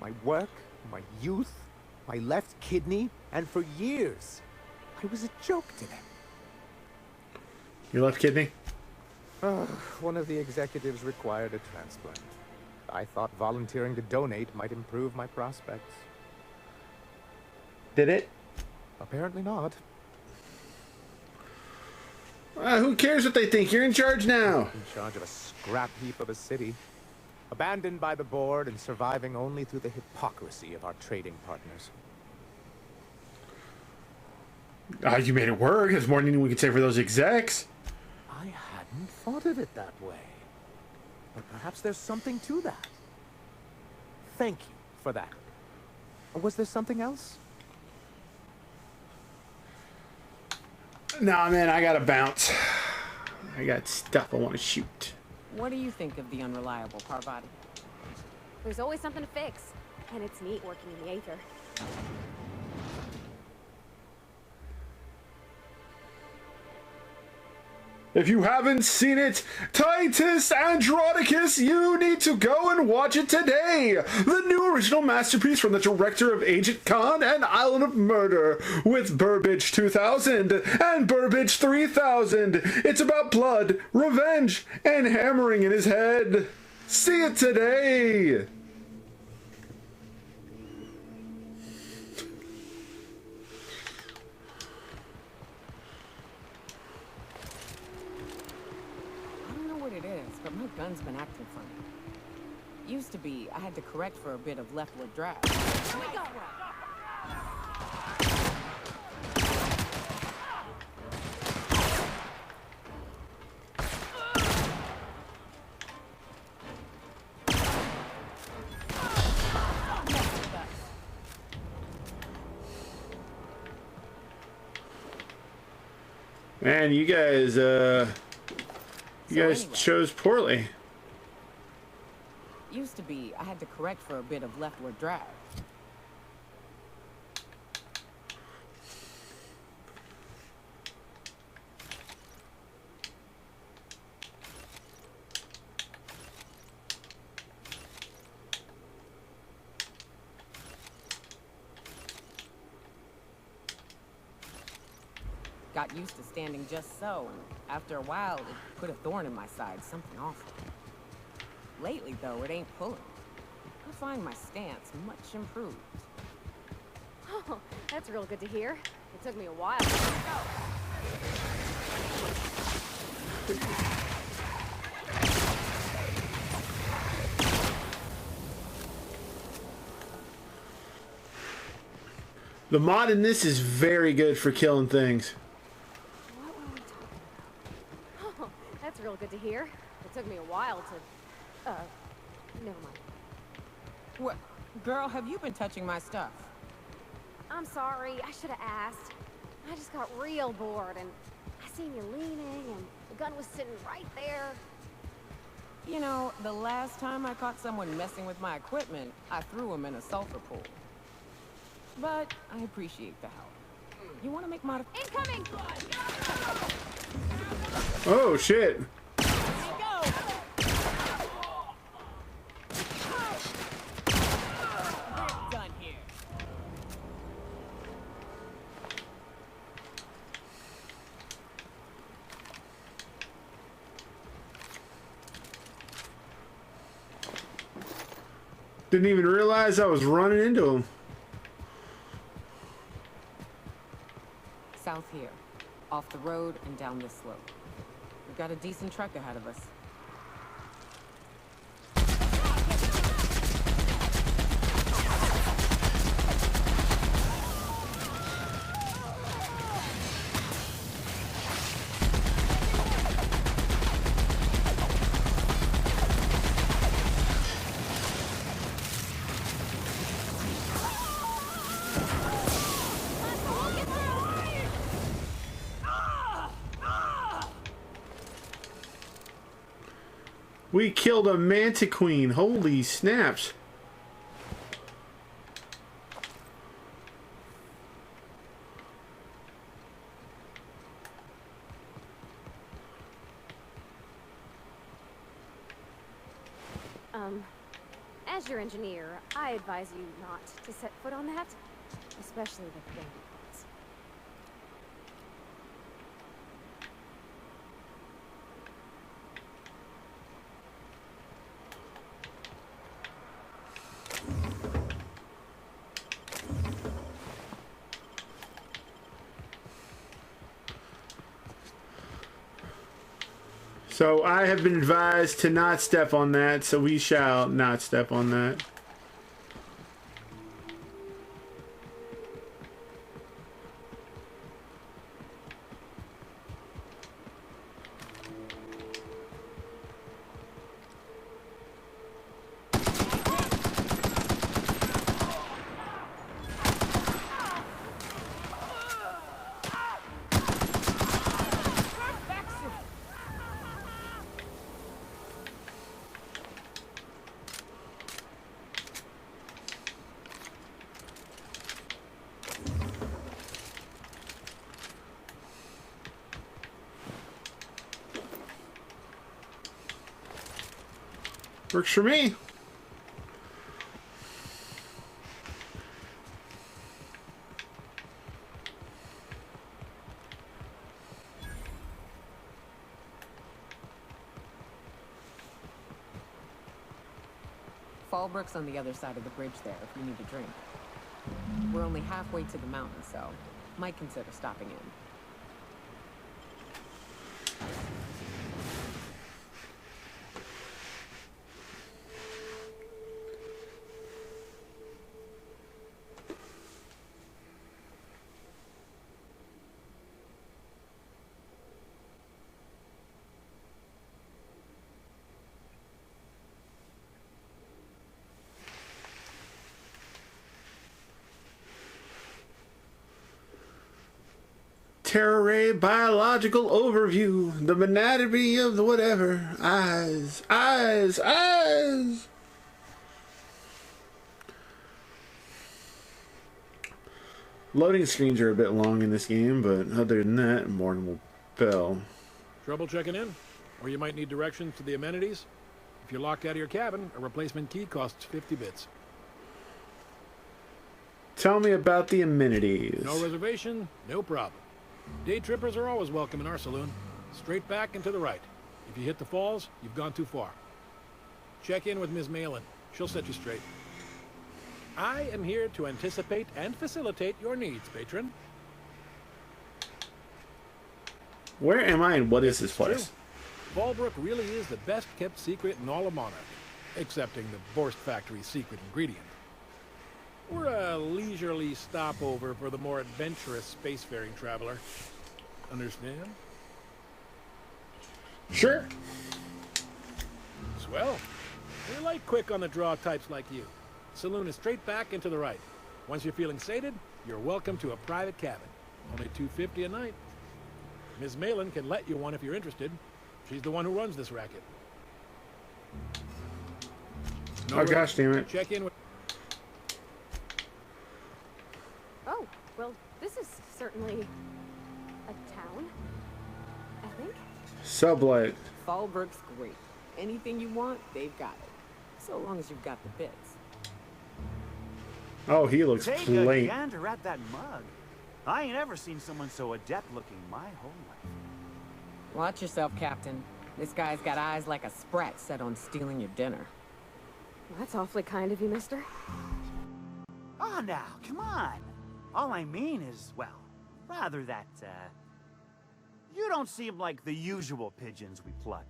My work, my youth, my left kidney, and for years, I was a joke to them. Your left kidney? One of the executives required a transplant. I thought volunteering to donate might improve my prospects. Did it? Apparently not. Who cares what they think? You're in charge now. In charge of a scrap heap of a city, abandoned by the board and surviving only through the hypocrisy of our trading partners. You made it work. There's more than anyone could say for those execs. I hadn't thought of it that way. But perhaps there's something to that. Thank you for that. Or was there something else? Nah, man, I gotta bounce. I got stuff I want to shoot. What do you think of the unreliable Parvati? There's always something to fix, and it's neat working in the Aether. If you haven't seen it, Titus Andronicus, you need to go and watch it today! The new original masterpiece from the director of Agent Khan and Island of Murder, with Burbage 2000 and Burbage 3000. It's about blood, revenge, and hammering in his head. See it today! But my gun's been acting funny. Used to be, I had to correct for a bit of leftward drag. Here we go! Man, you guys, chose poorly. Used to be, I had to correct for a bit of leftward drag. Got used to standing just so, and after a while, it put a thorn in my side, something awful. Lately, though, it ain't pulling. I find my stance much improved. Oh, that's real good to hear. It took me a while. The mod in this is very good for killing things. What were we talking about? Oh, that's real good to hear. It took me a while to... never mind. What? Girl, have you been touching my stuff? I'm sorry, I should have asked. I just got real bored, and I seen you leaning, and the gun was sitting right there. You know, the last time I caught someone messing with my equipment, I threw him in a sulfur pool. But I appreciate the help. You want to make Incoming! Oh, shit. Done here. Didn't even realize I was running into him. South here. Off the road and down this slope. We've got a decent truck ahead of us. We killed a mantiqueen. Holy snaps. As your engineer, I advise you not to set foot on that, especially the bandit parts. So I have been advised to not step on that, so we shall not step on that. Works for me. Fallbrook's on the other side of the bridge there if you need a drink. We're only halfway to the mountain, so might consider stopping in. Terror ray biological overview. The anatomy of the whatever. Eyes. Eyes. Eyes. Loading screens are a bit long in this game, but other than that, morning will bell. Trouble checking in? Or you might need directions to the amenities? If you're locked out of your cabin, a replacement key costs 50 bits. Tell me about the amenities. No reservation, no problem. Day trippers are always welcome in our saloon. Straight back and to the right. If you hit the falls, you've gone too far. Check in with Ms. Malin. She'll set you straight. I am here to anticipate and facilitate your needs, patron. Where am I and what is this place? True. Fallbrook really is the best kept secret in all of Monarch, excepting the Borst Factory's secret ingredient. We're a leisurely stopover for the more adventurous spacefaring traveler. Understand? Sure. Swell. We like quick on the draw types like you. Saloon is straight back and to the right. Once you're feeling sated, you're welcome to a private cabin. Only $2.50 a night. Ms. Malin can let you one if you're interested. She's the one who runs this racket. Oh gosh damn it. Check in with... Oh, well, this is certainly a town, I think. Sublight. Fallbrook's great. Anything you want, they've got it. So long as you've got the bits. Oh, he looks Take plain. a gander at that mug. I ain't ever seen someone so adept looking my whole life. Watch yourself, Captain. This guy's got eyes like a sprat set on stealing your dinner. That's awfully kind of you, mister. Oh, now, come on. All I mean is, well, rather that, you don't seem like the usual pigeons we pluck.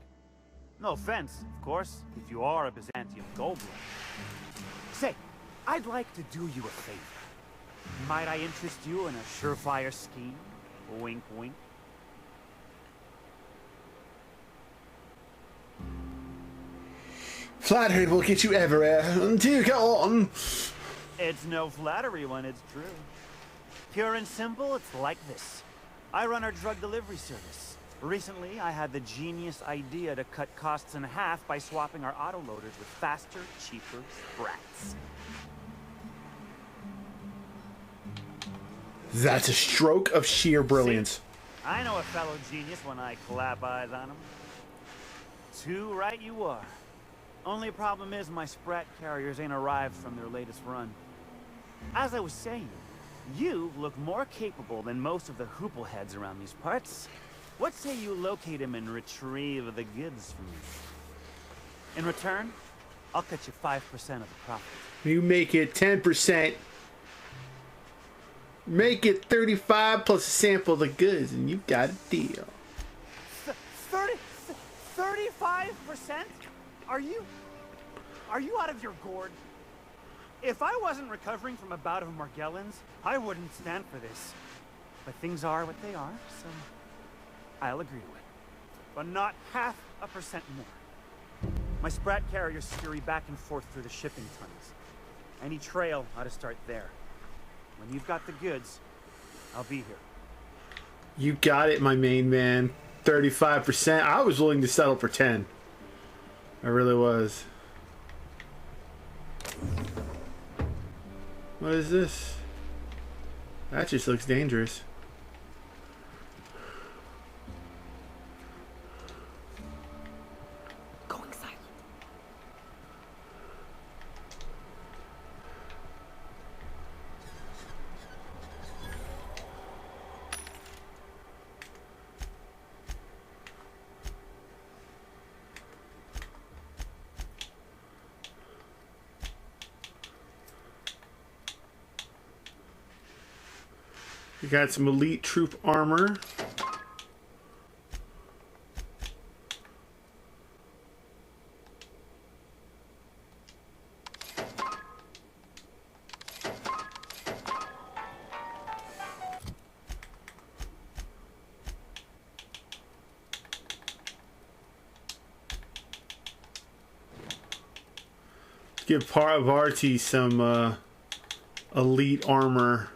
No offense, of course, if you are a Byzantium goldblood. Say, I'd like to do you a favor. Might I interest you in a surefire scheme? Wink, wink. Flattery will get you everywhere. Do go on. It's no flattery when it's true. Pure and simple, it's like this. I run our drug delivery service. Recently, I had the genius idea to cut costs in half by swapping our autoloaders with faster, cheaper sprats. That's a stroke of sheer brilliance. See, I know a fellow genius when I clap eyes on him. Too right you are. Only problem is my sprat carriers ain't arrived from their latest run. As I was saying, you look more capable than most of the hoople heads around these parts. What say you locate him and retrieve the goods for me? In return, I'll cut you 5% of the profit. You make it 10%. Make it 35 plus a sample of the goods, and you got a deal. 30? 5%? Are you out of your gourd? If I wasn't recovering from a bout of Morgellons, I wouldn't stand for this. But things are what they are, so I'll agree to it. But not 0.5% more. My Sprat carriers scurry back and forth through the shipping tunnels. Any trail ought to start there. When you've got the goods, I'll be here. You got it, my main man. 35%. I was willing to settle for 10. I really was. What is this? That just looks dangerous. Going silent. We got some elite troop armor. Let's give Varti some elite armor.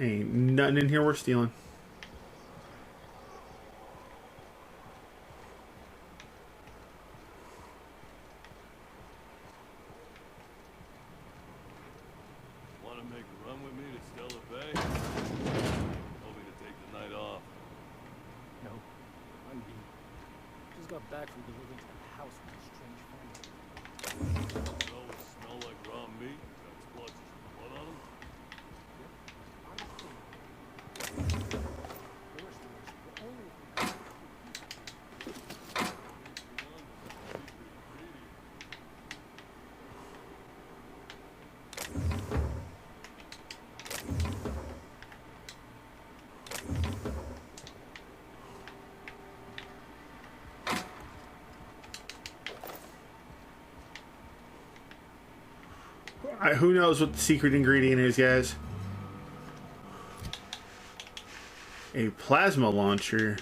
Ain't nothing in here worth stealing. Want to make a run with me to Stellar Bay? Told me to take the night off. No, I'm beat. Just got back from delivering to the house with a strange family. So it smell like raw meat? Got splotches of blood on them? Who knows what the secret ingredient is, guys? A plasma launcher.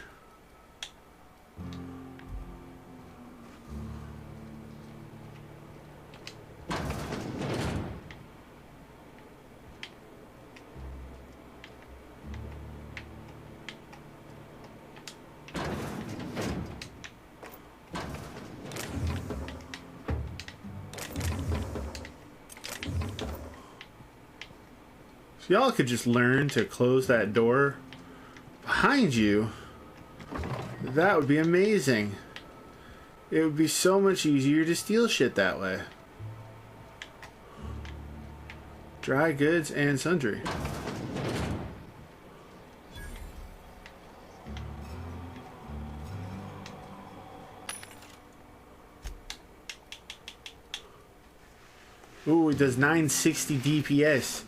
Y'all could just learn to close that door behind you. That would be amazing. It would be so much easier to steal shit that way. Dry goods and sundry. Ooh, it does 960 DPS.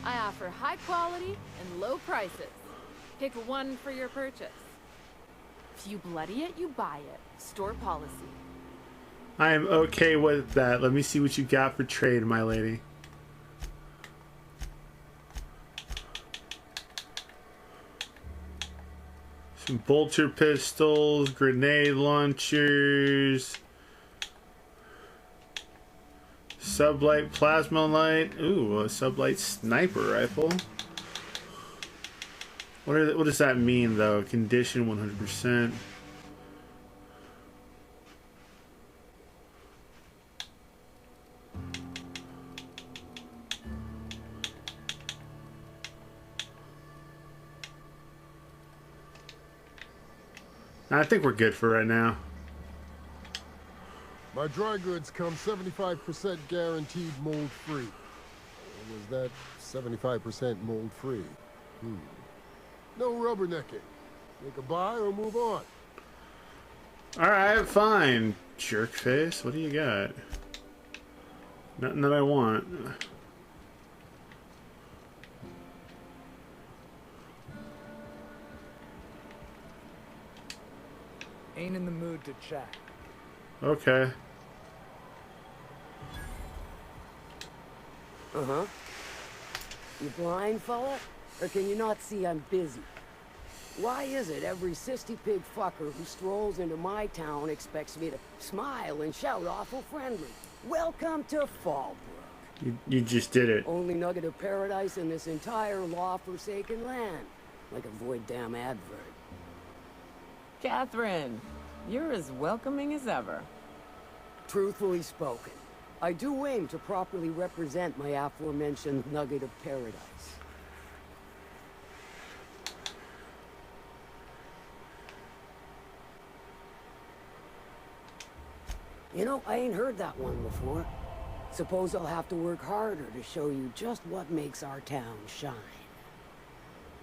I offer high quality and low prices. Pick one for your purchase. If you bloody it, you buy it. Store policy. I am okay with that. Let me see what you got for trade, my lady. Some bolter pistols, grenade launchers, sublight plasma light. Ooh, a sublight sniper rifle. What does that mean though? Condition 100%. I think we're good for right now. My dry goods come 75% guaranteed mold-free. Was that 75% mold-free? No rubbernecking. Make a buy or move on. Alright, fine. Jerk face. What do you got? Nothing that I want. Ain't in the mood to chat. Okay. Uh-huh. You blind, fella? Or can you not see I'm busy? Why is it every sissy pig fucker who strolls into my town expects me to smile and shout awful friendly? Welcome to Fallbrook. You just did it. Only nugget of paradise in this entire law-forsaken land. Like a void damn advert. Catherine, you're as welcoming as ever. Truthfully spoken, I do aim to properly represent my aforementioned nugget of paradise. You know, I ain't heard that one before. Suppose I'll have to work harder to show you just what makes our town shine.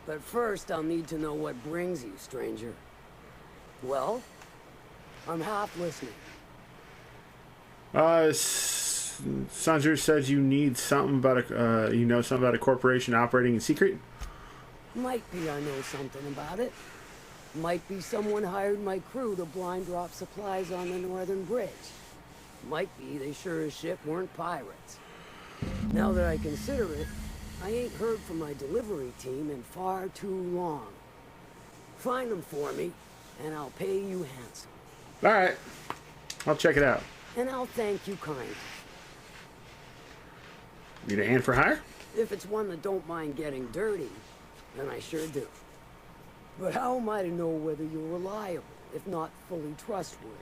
But first, I'll need to know what brings you, stranger. Well, I'm half listening. Sanju says you need something about a, you know something about a corporation operating in secret? Might be I know something about it. Might be someone hired my crew to blind drop supplies on the northern bridge. Might be they sure as shit weren't pirates. Now that I consider it, I ain't heard from my delivery team in far too long. Find them for me, and I'll pay you handsome. Alright. I'll check it out. And I'll thank you kindly. Need a hand for hire? If it's one that don't mind getting dirty, then I sure do. But how am I to know whether you're reliable, if not fully trustworthy?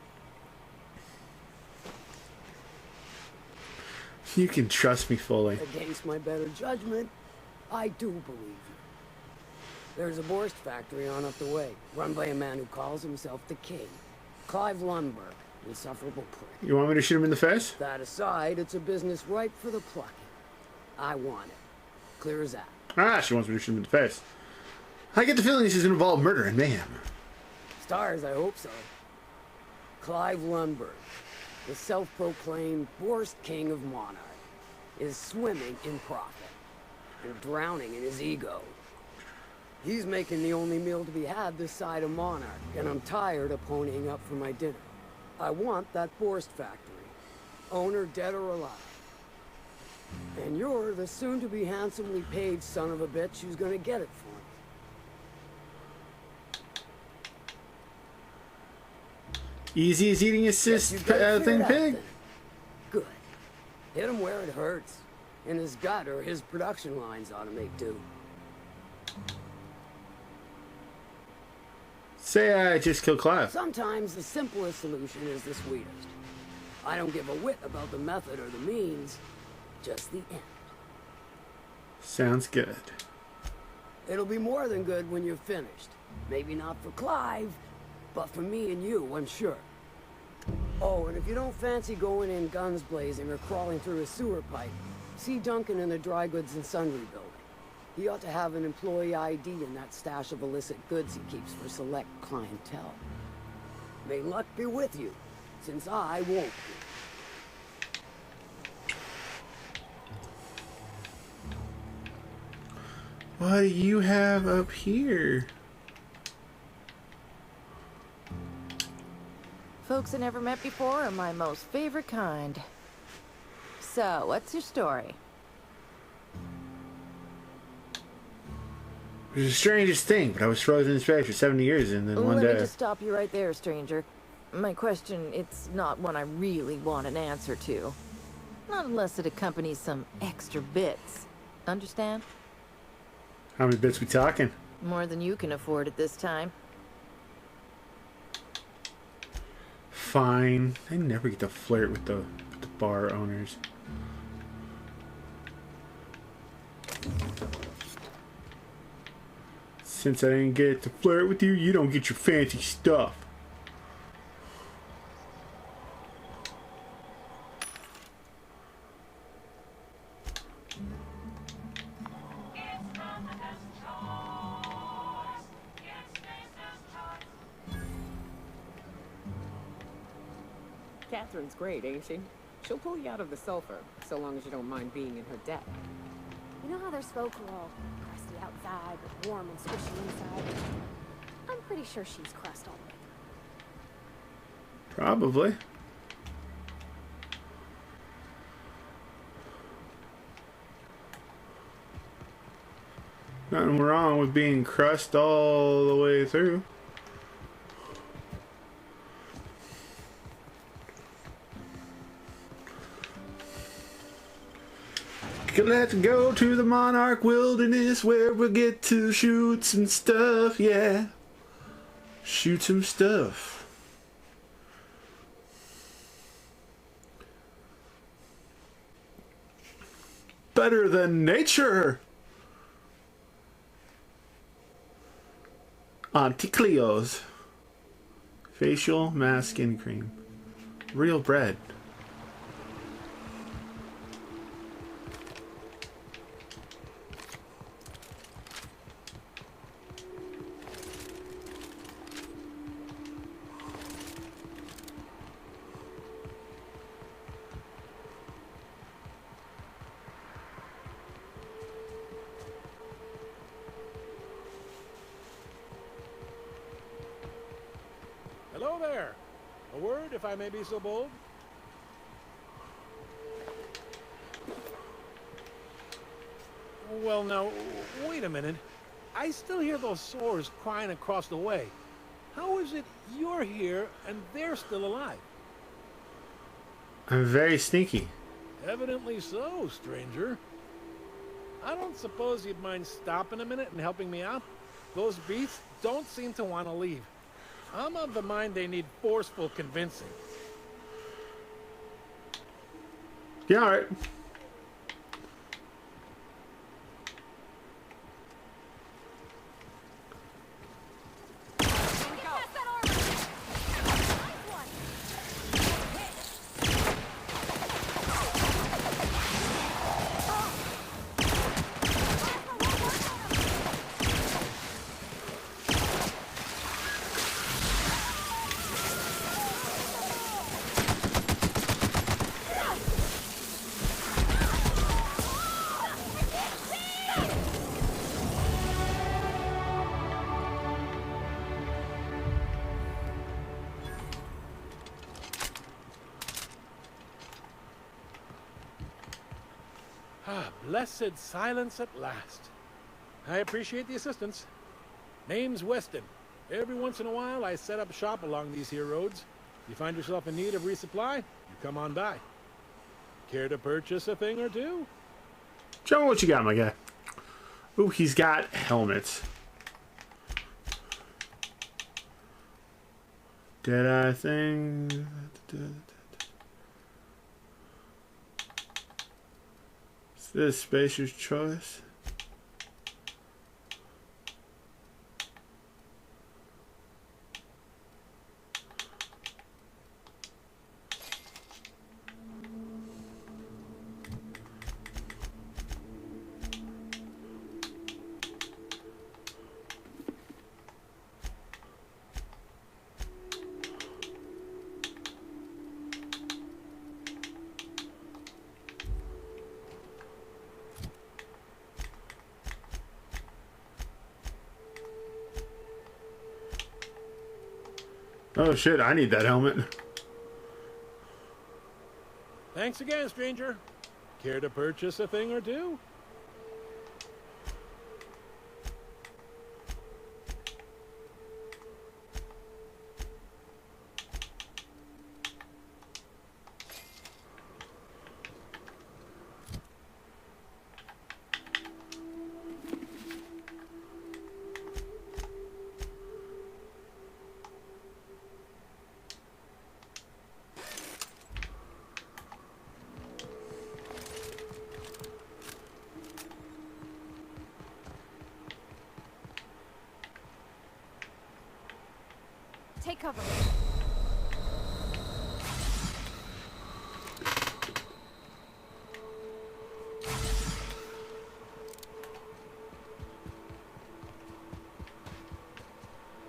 You can trust me fully. Against my better judgment, I do believe you. There's a Borst factory on up the way, run by a man who calls himself the King. Clive Lundberg, insufferable prick. You want me to shoot him in the face? That aside, it's a business ripe for the plucking. I want it. Clear as that. Ah, she wants me to shoot him in the face. I get the feeling this is going to involve murder and mayhem. Stars, I hope so. Clive Lundberg, the self-proclaimed Borst King of Monarch, is swimming in profit and drowning in his ego. He's making the only meal to be had this side of Monarch, and I'm tired of ponying up for my dinner. I want that Borst factory, owner dead or alive. And you're the soon-to-be handsomely paid son of a bitch who's gonna get it for me. Easy as eating a thing pig? Good. Hit him where it hurts. In his gut, or his production lines ought to make do. Say I just killed Clive. Sometimes the simplest solution is the sweetest. I don't give a whit about the method or the means, just the end. Sounds good. It'll be more than good when you're finished. Maybe not for Clive, but for me and you, I'm sure. Oh, and if you don't fancy going in guns blazing or crawling through a sewer pipe, see Duncan in the dry goods and sundry building. He ought to have an employee ID in that stash of illicit goods he keeps for select clientele. May luck be with you, since I won't be. What do you have up here? Folks I never met before are my most favorite kind. So, what's your story? It was the strangest thing, but I was frozen in space for 70 years, and then one Let day... me just stop you right there, stranger. My question, it's not one I really want an answer to. Not unless it accompanies some extra bits. Understand? How many bits we talking? More than you can afford at this time. Fine. I never get to flirt with the bar owners. Since I didn't get to flirt with you, you don't get your fancy stuff. Catherine's great, ain't she? She'll pull you out of the sulfur, so long as you don't mind being in her debt. You know how there's folk who are all crusty outside, but warm and squishy inside? I'm pretty sure she's crust all the way through. Probably. Nothing wrong with being crust all the way through. Let's go to the Monarch Wilderness where we'll get to shoot some stuff, yeah. Shoot some stuff. Better than nature. Auntie Cleo's facial mask skin cream. Real bread. Hello there. A word, if I may be so bold? Well, now, wait a minute. I still hear those sores crying across the way. How is it you're here and they're still alive? I'm very sneaky. Evidently so, stranger. I don't suppose you'd mind stopping a minute and helping me out? Those beasts don't seem to want to leave. I'm of the mind they need forceful convincing. Yeah, all right. Ah, blessed silence at last. I appreciate the assistance. Name's Weston. Every once in a while, I set up shop along these here roads. You find yourself in need of resupply, you come on by. Care to purchase a thing or two? Show me what you got, my guy. Ooh, he's got helmets. Dead-eye thing. Is this Spacer's Choice? Oh shit, I need that helmet. Thanks again, stranger. Care to purchase a thing or two? Take cover.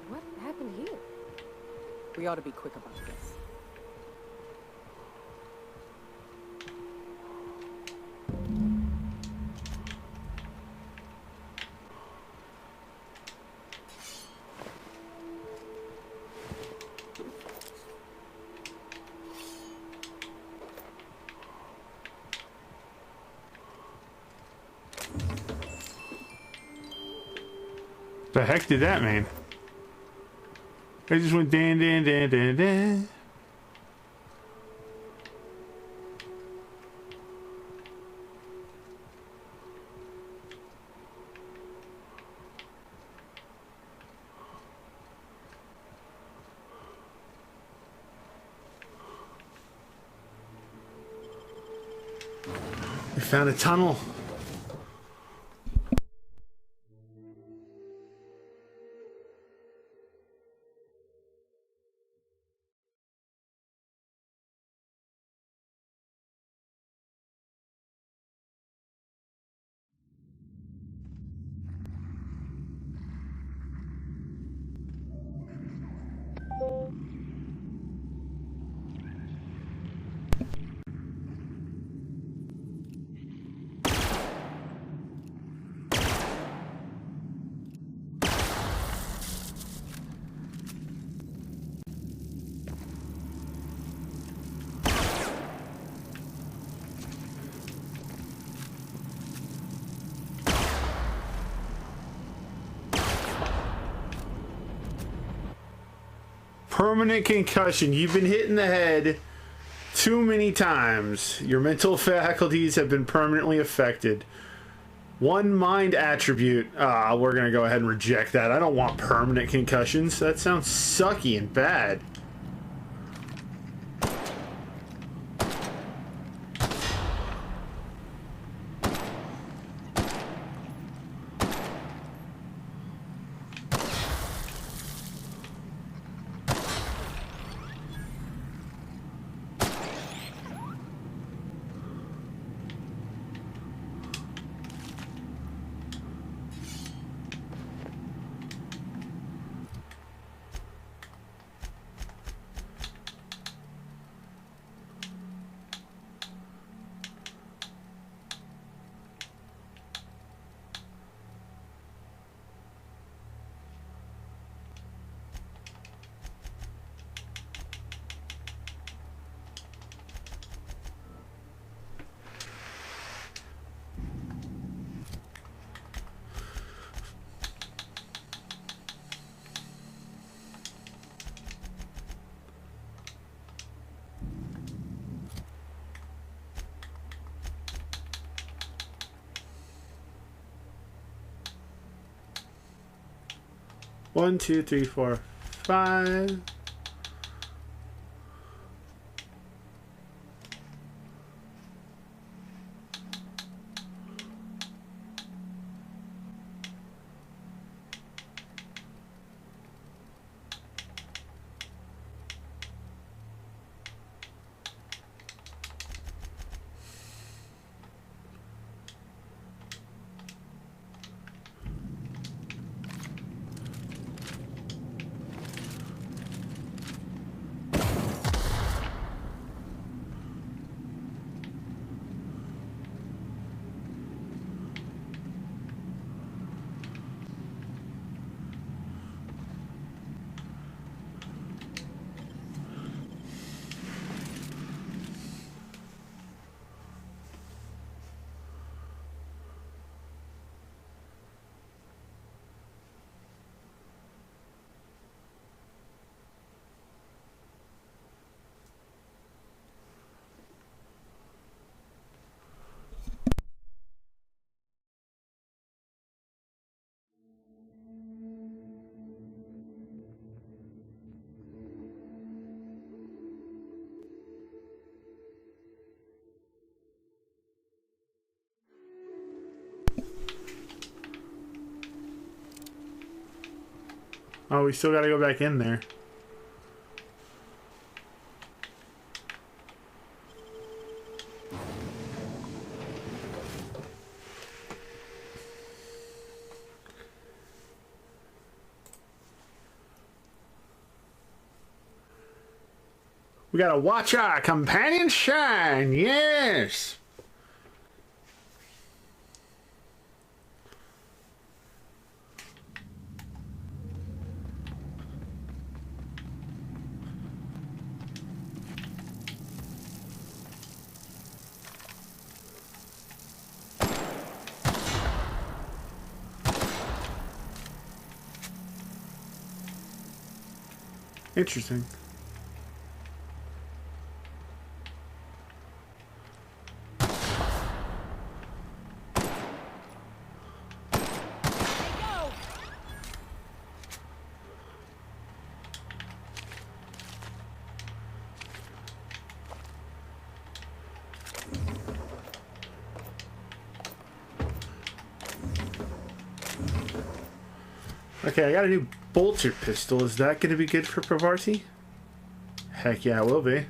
What happened here? We ought to be quick about this. The heck did that mean? I just went dan dan dan dan dan. We found a tunnel. Permanent concussion. You've been hit in the head too many times. Your mental faculties have been permanently affected. One mind attribute. We're going to go ahead and reject that. I don't want permanent concussions. That sounds sucky and bad. One, two, three, four, five. Oh, we still gotta go back in there. We gotta watch our companions shine, yes! Interesting. Okay, I got a new bolter pistol. Is that going to be good for Pravarti? Heck yeah, it will be.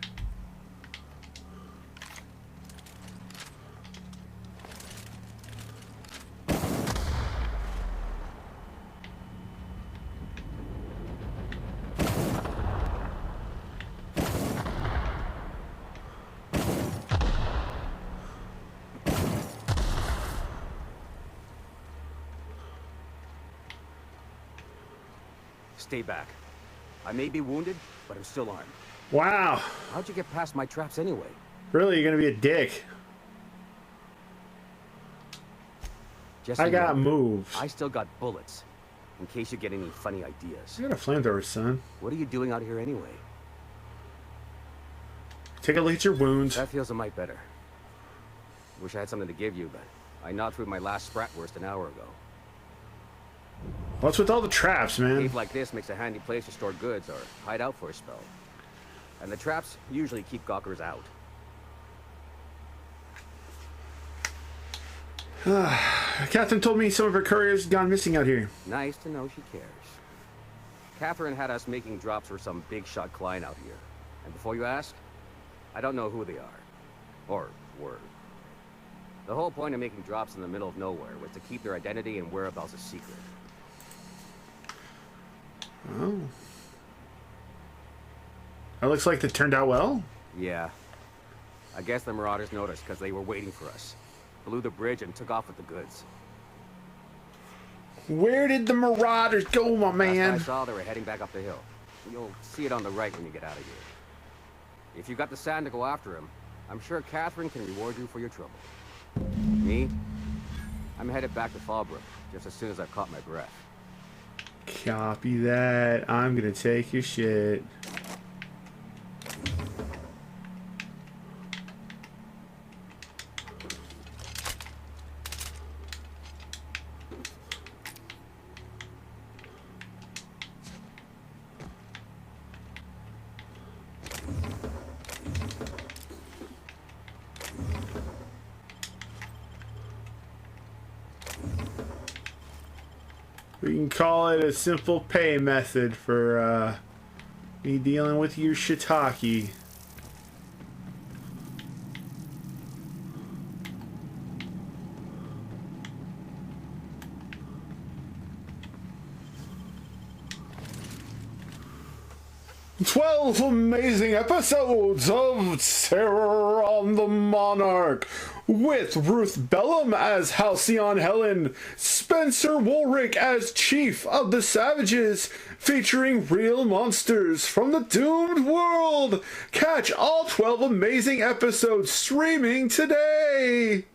Stay back. I may be wounded, but I'm still armed. Wow. How'd you get past my traps anyway? Really, you're going to be a dick. Just I got remember, moves. I still got bullets, in case you get any funny ideas. I got a flamethrower, son. What are you doing out here anyway? Take a look at your wounds. That feels a mite better. Wish I had something to give you, but I knocked through my last Spratwurst an hour ago. What's with all the traps, man? A cave like this makes a handy place to store goods or hide out for a spell. And the traps usually keep gawkers out. Catherine told me some of her couriers gone missing out here. Nice to know she cares. Catherine had us making drops for some big shot client out here. And before you ask, I don't know who they are. Or were. The whole point of making drops in the middle of nowhere was to keep their identity and whereabouts a secret. Oh. That looks like it turned out well. Yeah. I guess the Marauders noticed because they were waiting for us. Blew the bridge and took off with the goods. Where did the Marauders go, my man? Last I saw, they were heading back up the hill. You'll see it on the right when you get out of here. If you got the sand to go after him, I'm sure Catherine can reward you for your trouble. Me? I'm headed back to Fallbrook just as soon as I've caught my breath. Copy that. I'm gonna take your shit. We can call it a simple pay method for me dealing with your shiitake. "12 amazing episodes of Terror on the Monarch, with Ruth Bellum as Halcyon Helen, Spencer Woolrick as Chief of the Savages, featuring real monsters from the doomed world. Catch all 12 amazing episodes streaming today."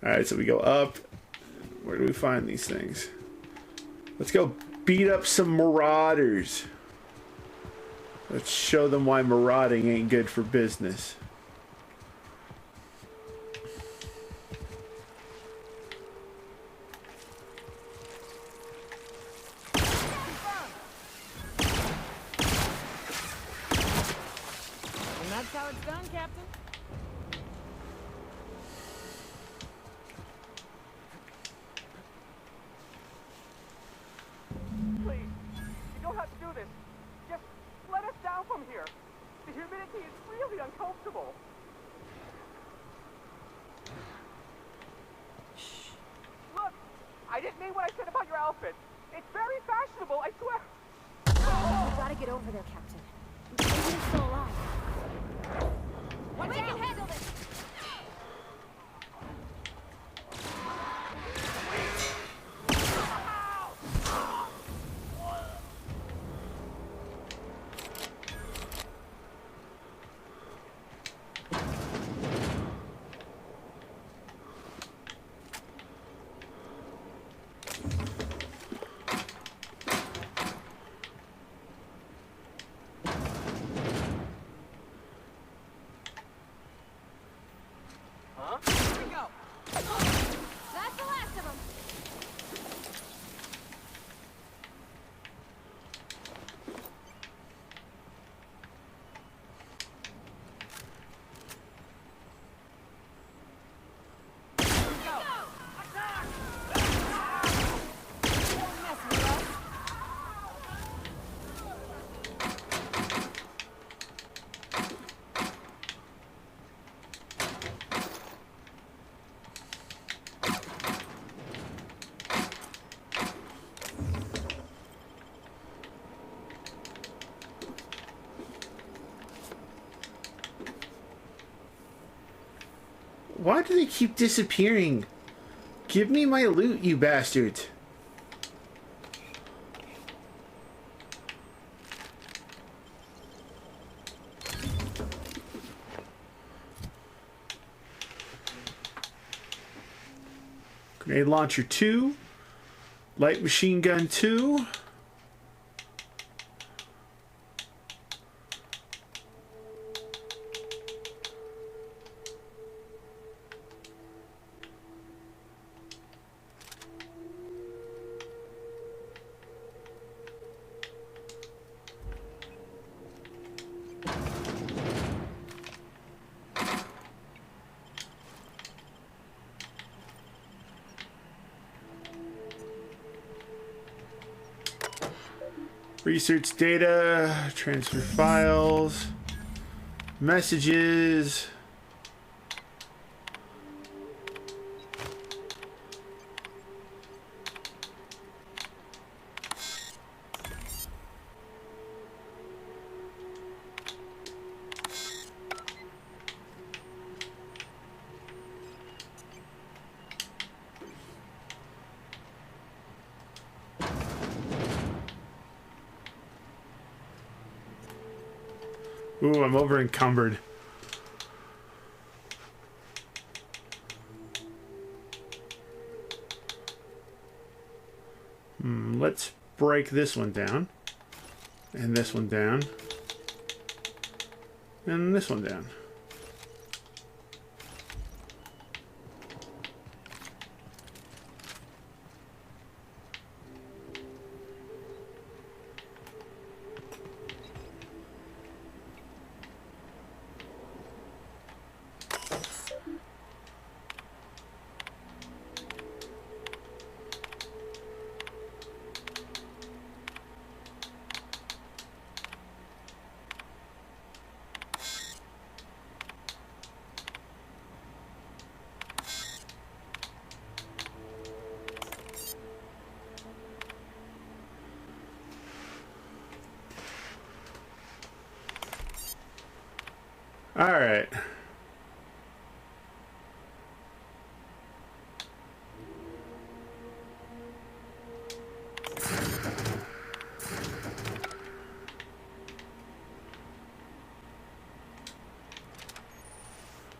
Alright, so we go up. Where do we find these things? Let's go beat up some marauders. Let's show them why marauding ain't good for business. And that's how it's done, Captain. Please, you don't have to do this. Just let us down from here. The humidity is really uncomfortable. Shh. Look, I didn't mean what I said about your outfit. It's very fashionable, I swear. You gotta get over there, Captain. You're still alive. We can handle this. Why do they keep disappearing? Give me my loot, you bastards. Grenade launcher 2. Light machine gun 2. Research data, transfer files, messages. Ooh, I'm over encumbered. Let's break this one down. And this one down. And this one down. All right.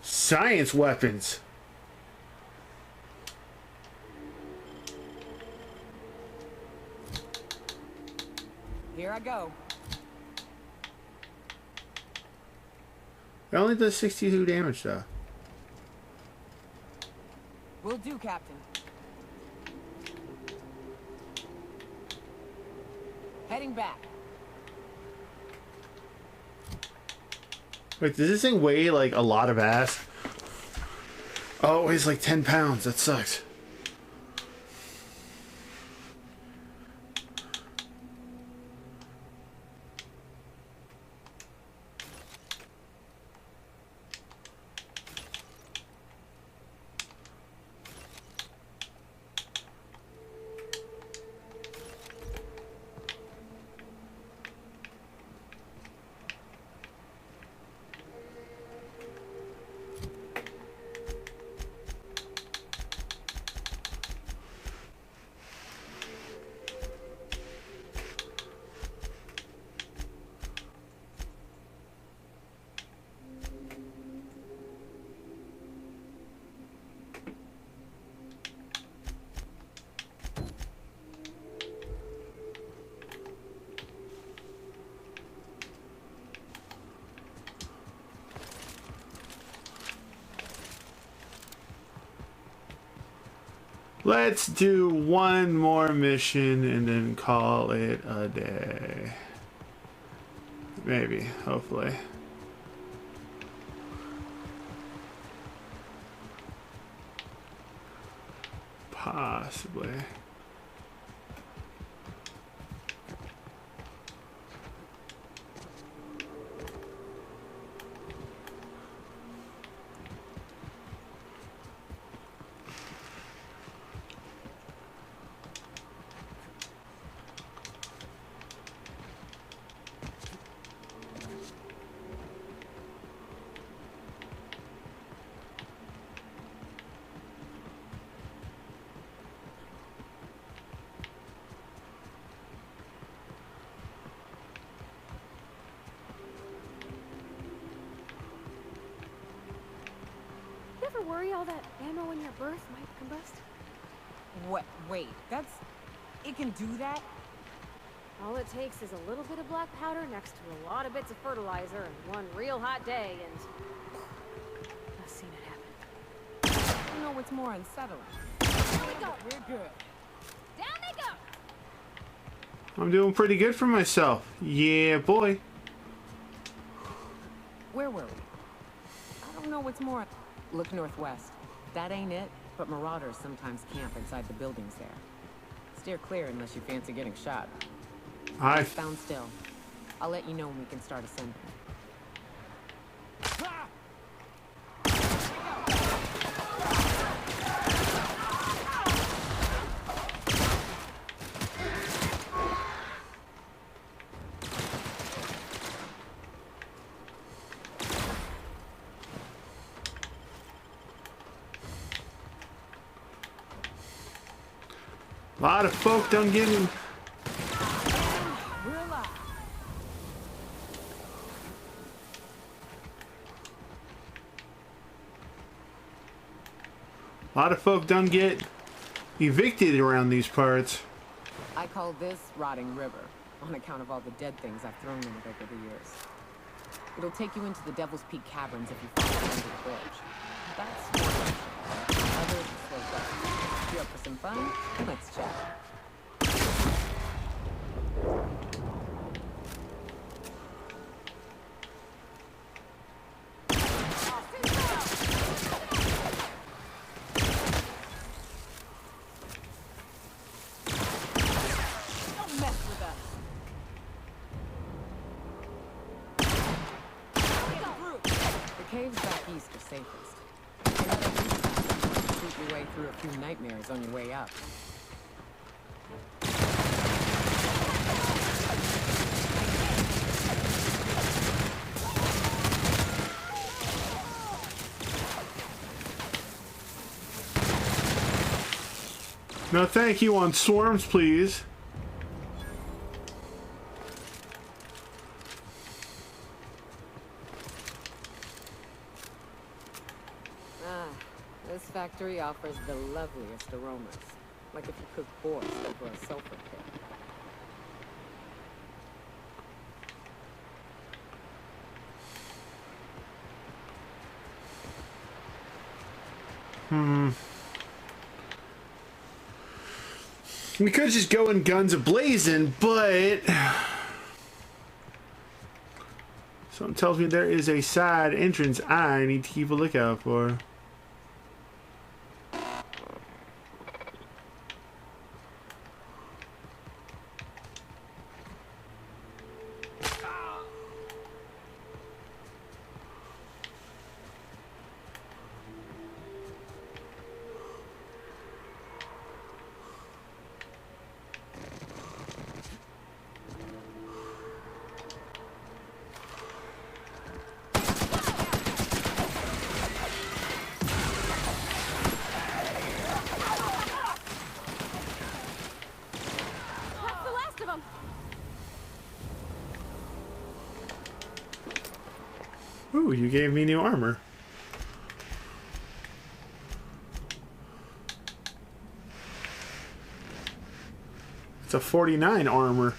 Science weapons. Here I go. It only does 62 damage, though. Will do, Captain. Heading back. Wait, does this thing weigh, like, a lot of ass? Oh, it weighs like 10 pounds. That sucks. Let's do one more mission and then call it a day. Maybe, hopefully. Possibly. worry all that ammo in your berth might combust? What? Wait, that's... It can do that? All it takes is a little bit of black powder next to a lot of bits of fertilizer and one real hot day, and... I've seen it happen. You know what's more unsettling? Down they go! We're good. Down they go! I'm doing pretty good for myself. Yeah, boy. Where were we? I don't know what's more... Look northwest. That ain't it, but marauders sometimes camp inside the buildings there. Steer clear unless you fancy getting shot. Stand still. I'll let you know when we can start ascending. A lot of folk done getting... We're alive. A lot of folk done get evicted around these parts. I call this Rotting River, on account of all the dead things I've thrown in it over the years. It'll take you into the Devil's Peak Caverns if you follow under the bridge. That's one. Others are slow down. You up for some fun? Let's chat. Caves back east are safest. Shoot your way through a few nightmares on your way up. No thank you on swarms, please. This factory offers the loveliest aromas, like if you cook boars over a sulfur pit. We could just go in guns a-blazing, but... something tells me there is a side entrance I need to keep a lookout for. Ooh, you gave me new armor. It's a 49 armor.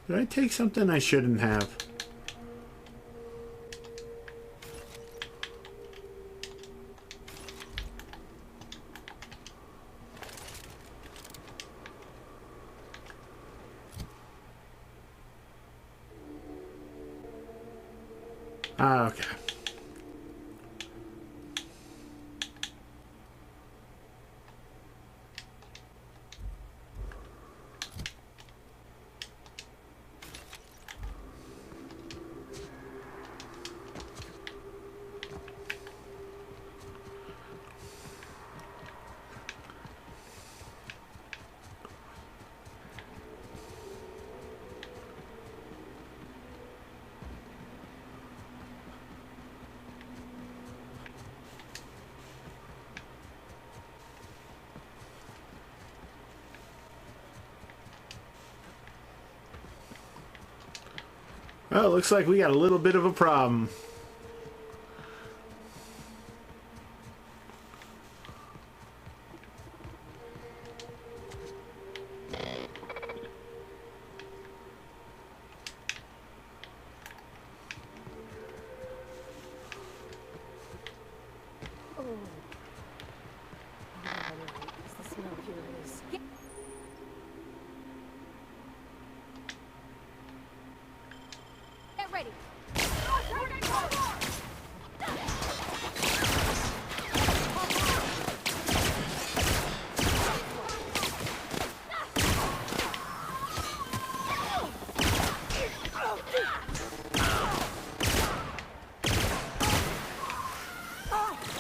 Did I take something I shouldn't have? Ah, okay. Oh, looks like we got a little bit of a problem. Get ready.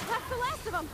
That's the last of them.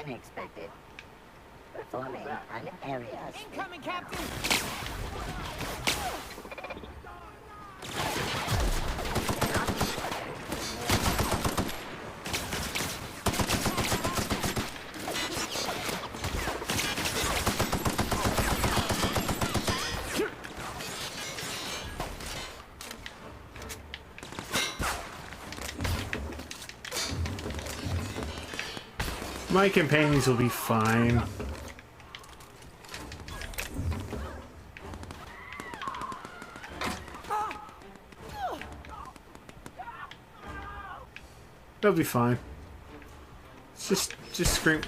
Unexpected. Performing on areas. Incoming, Captain! My companions will be fine. They'll be fine. Just scream.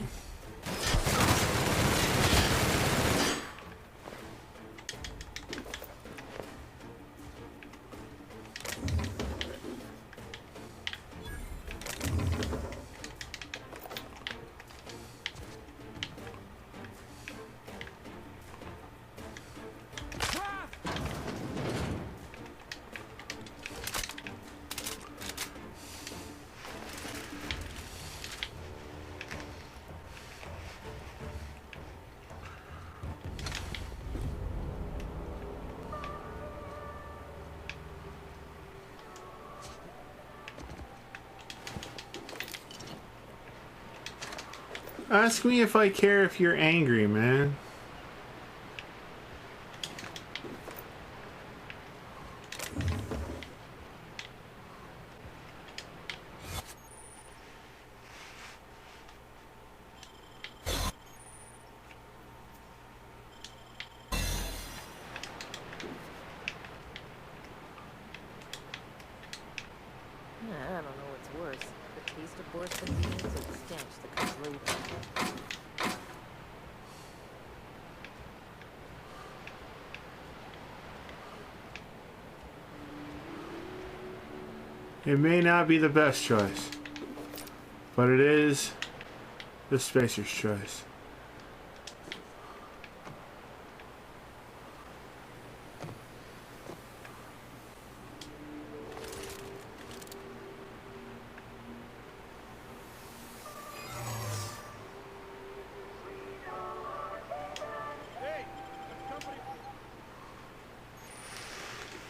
Ask me if I care if you're angry, man. I don't know what's worse. The taste of borscht beans or the stench that comes later. It may not be the best choice, but it is the spacer's choice.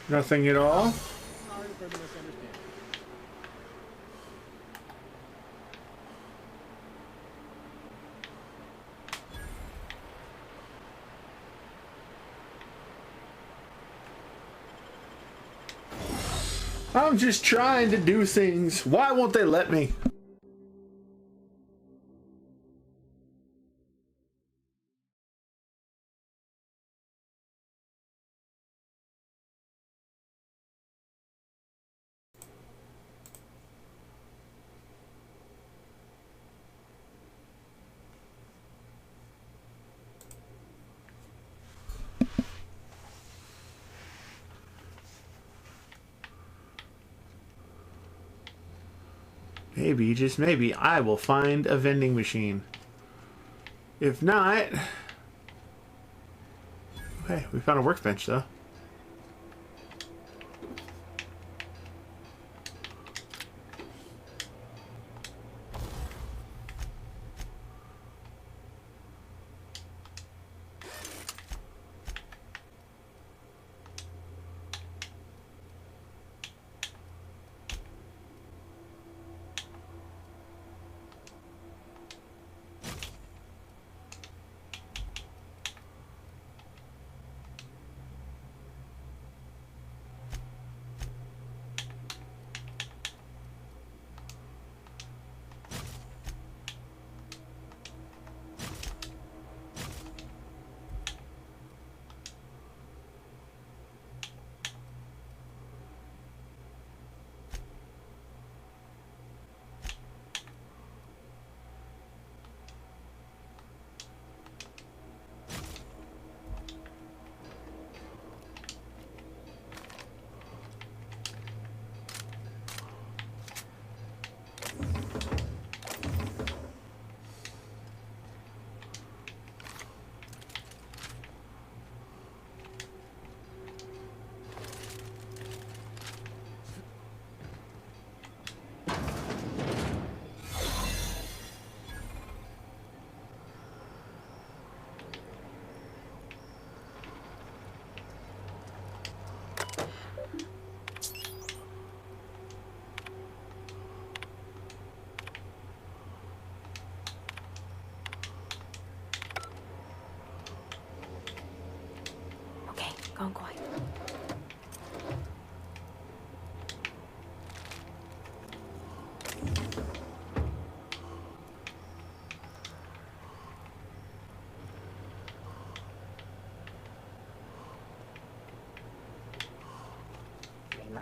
Nothing at all? Sorry for the misunderstanding. I'm just trying to do things. Why won't they let me? Maybe, just maybe, I will find a vending machine. If not... Okay, we found a workbench, though.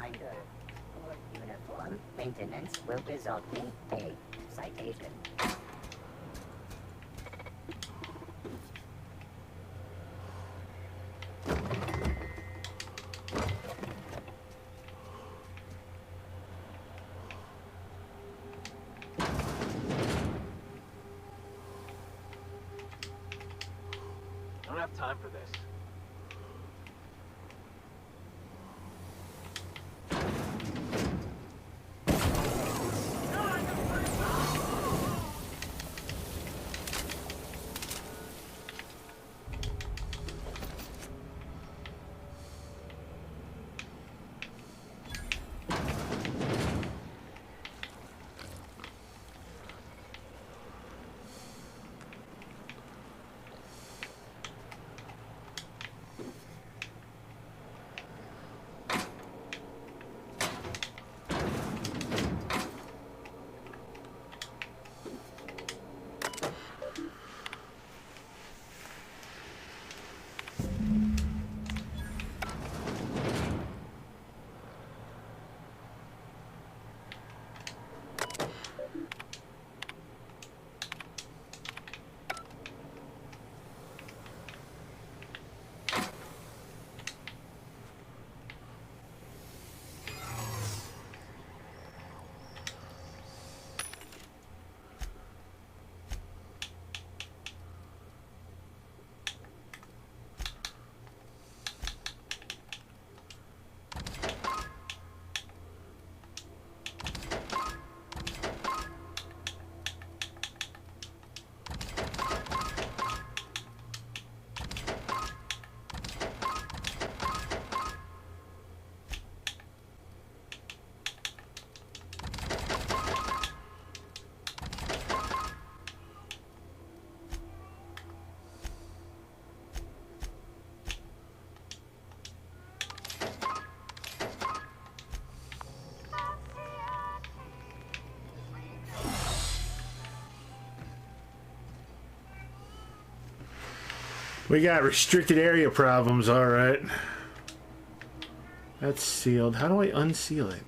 reminder. Poor uniform maintenance will result in a citation. I don't have time for this. We got restricted area problems, alright. That's sealed. How do I unseal it?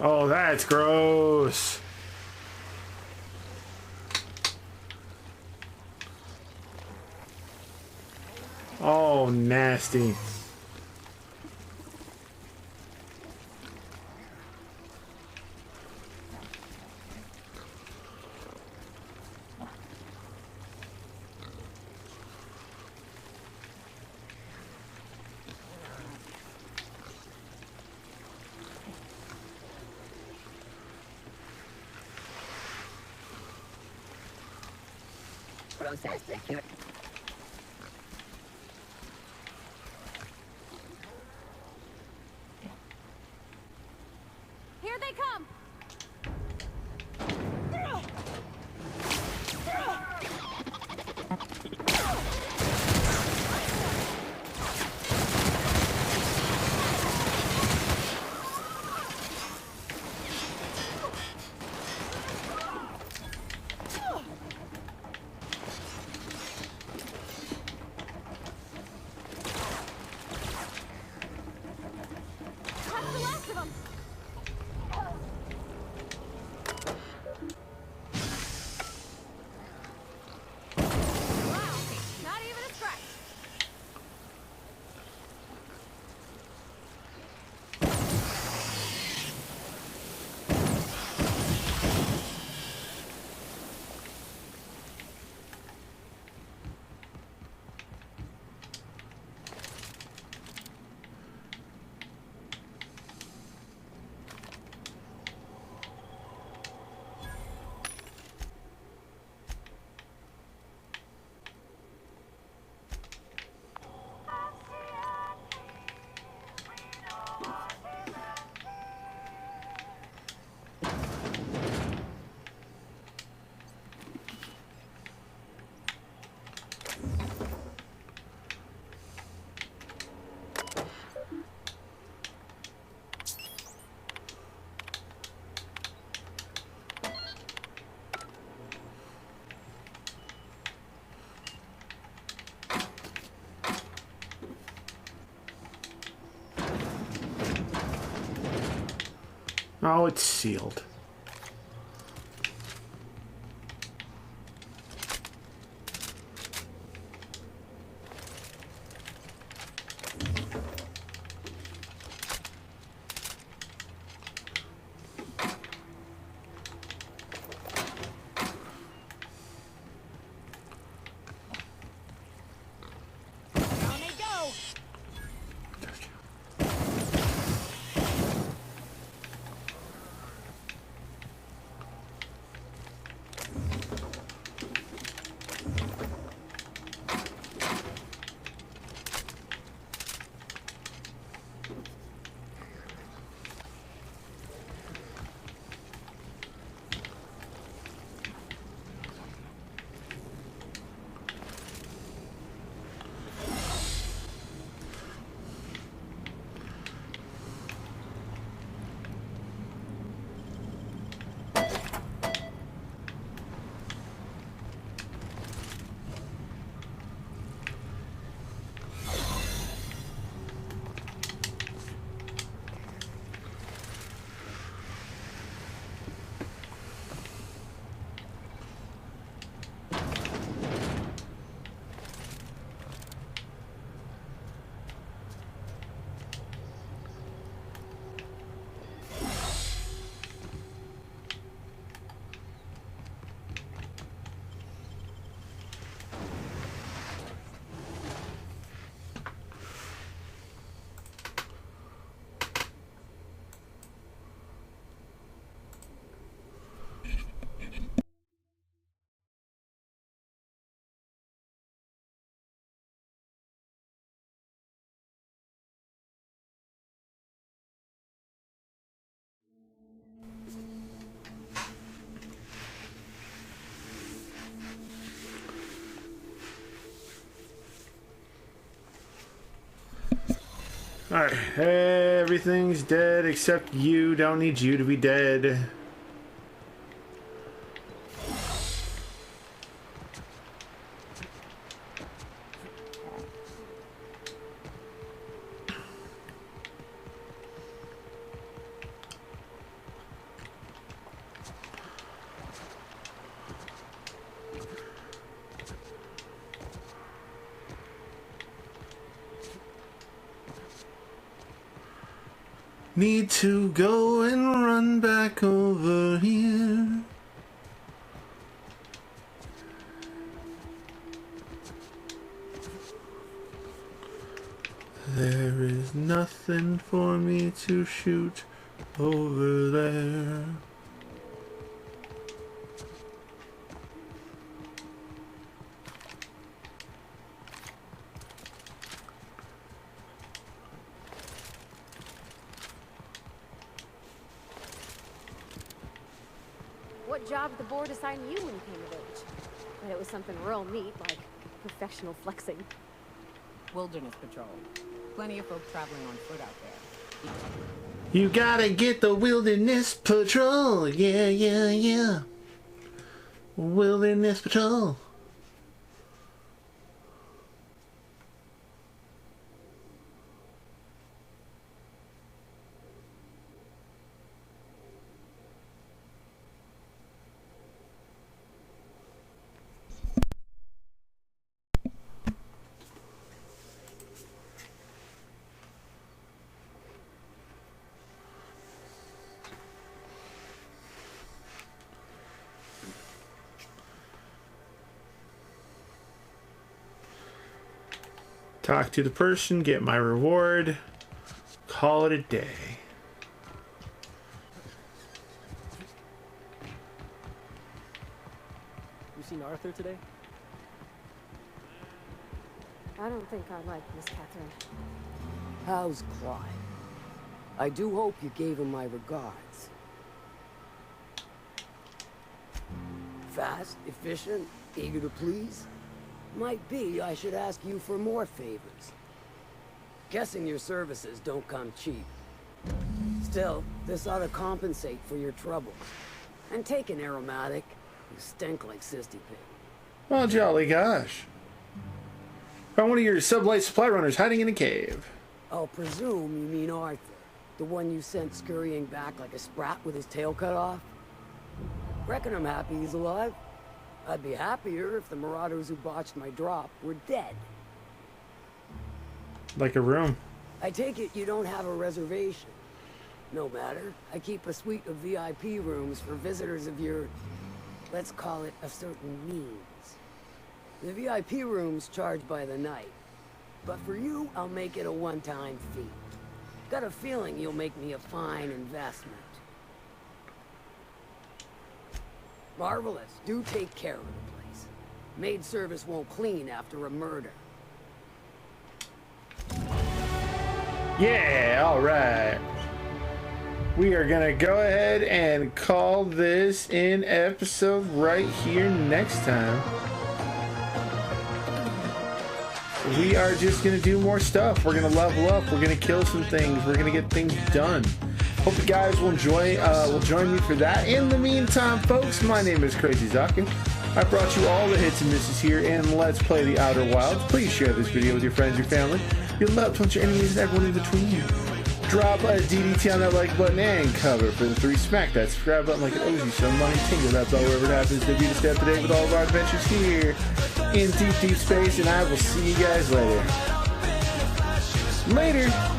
Oh, that's gross. Oh, nasty. Process secure. Here they come! Oh, it's sealed. Alright, everything's dead except you. Don't need you to be dead. Need to go and run back over here. There is nothing for me to shoot over there. What job did the board assign you when you came of age? But it was something real neat, like professional flexing. Wilderness patrol. Plenty of folk traveling on foot out there. You gotta get the wilderness patrol. Yeah, yeah, yeah. Wilderness patrol. Talk to the person, get my reward, call it a day. You seen Arthur today? I don't think I like Miss Catherine. How's Clive? I do hope you gave him my regards. Fast, efficient, eager to please? Might be I should ask you for more favors. Guessing your services don't come cheap. Still, this ought to compensate for your troubles. And take an aromatic. You stink like Sisty Pig. Oh, jolly gosh. Found one of your sublight supply runners hiding in a cave. I'll presume you mean Arthur, The one you sent scurrying back like a sprat with his tail cut off? Reckon I'm happy he's alive. I'd be happier if the marauders who botched my drop were dead. Like a room. I take it you don't have a reservation. No matter. I keep a suite of VIP rooms for visitors of your, let's call it, a certain means. The VIP rooms charge by the night. But for you, I'll make it a one-time fee. Got a feeling you'll make me a fine investment. Marvelous. Do take care of the place. Maid service won't clean after a murder. Yeah, alright. We are going to go ahead and call this an episode right here next time. We are just going to do more stuff. We're going to level up. We're going to kill some things. We're going to get things done. Hope you guys will enjoy. Will join me for that. In the meantime, folks, my name is CrazyZaku. I brought you all the hits and misses here in Let's Play the Outer Wilds. Please share this video with your friends, your family, your loved ones, your enemies, and everyone in between. Drop a DDT on that like button and cover for the 3. Smack that subscribe button like it owes you some money. Tingle that bell wherever it happens to be to stay up to date with all of our adventures here in deep, deep space. And I will see you guys later. Later!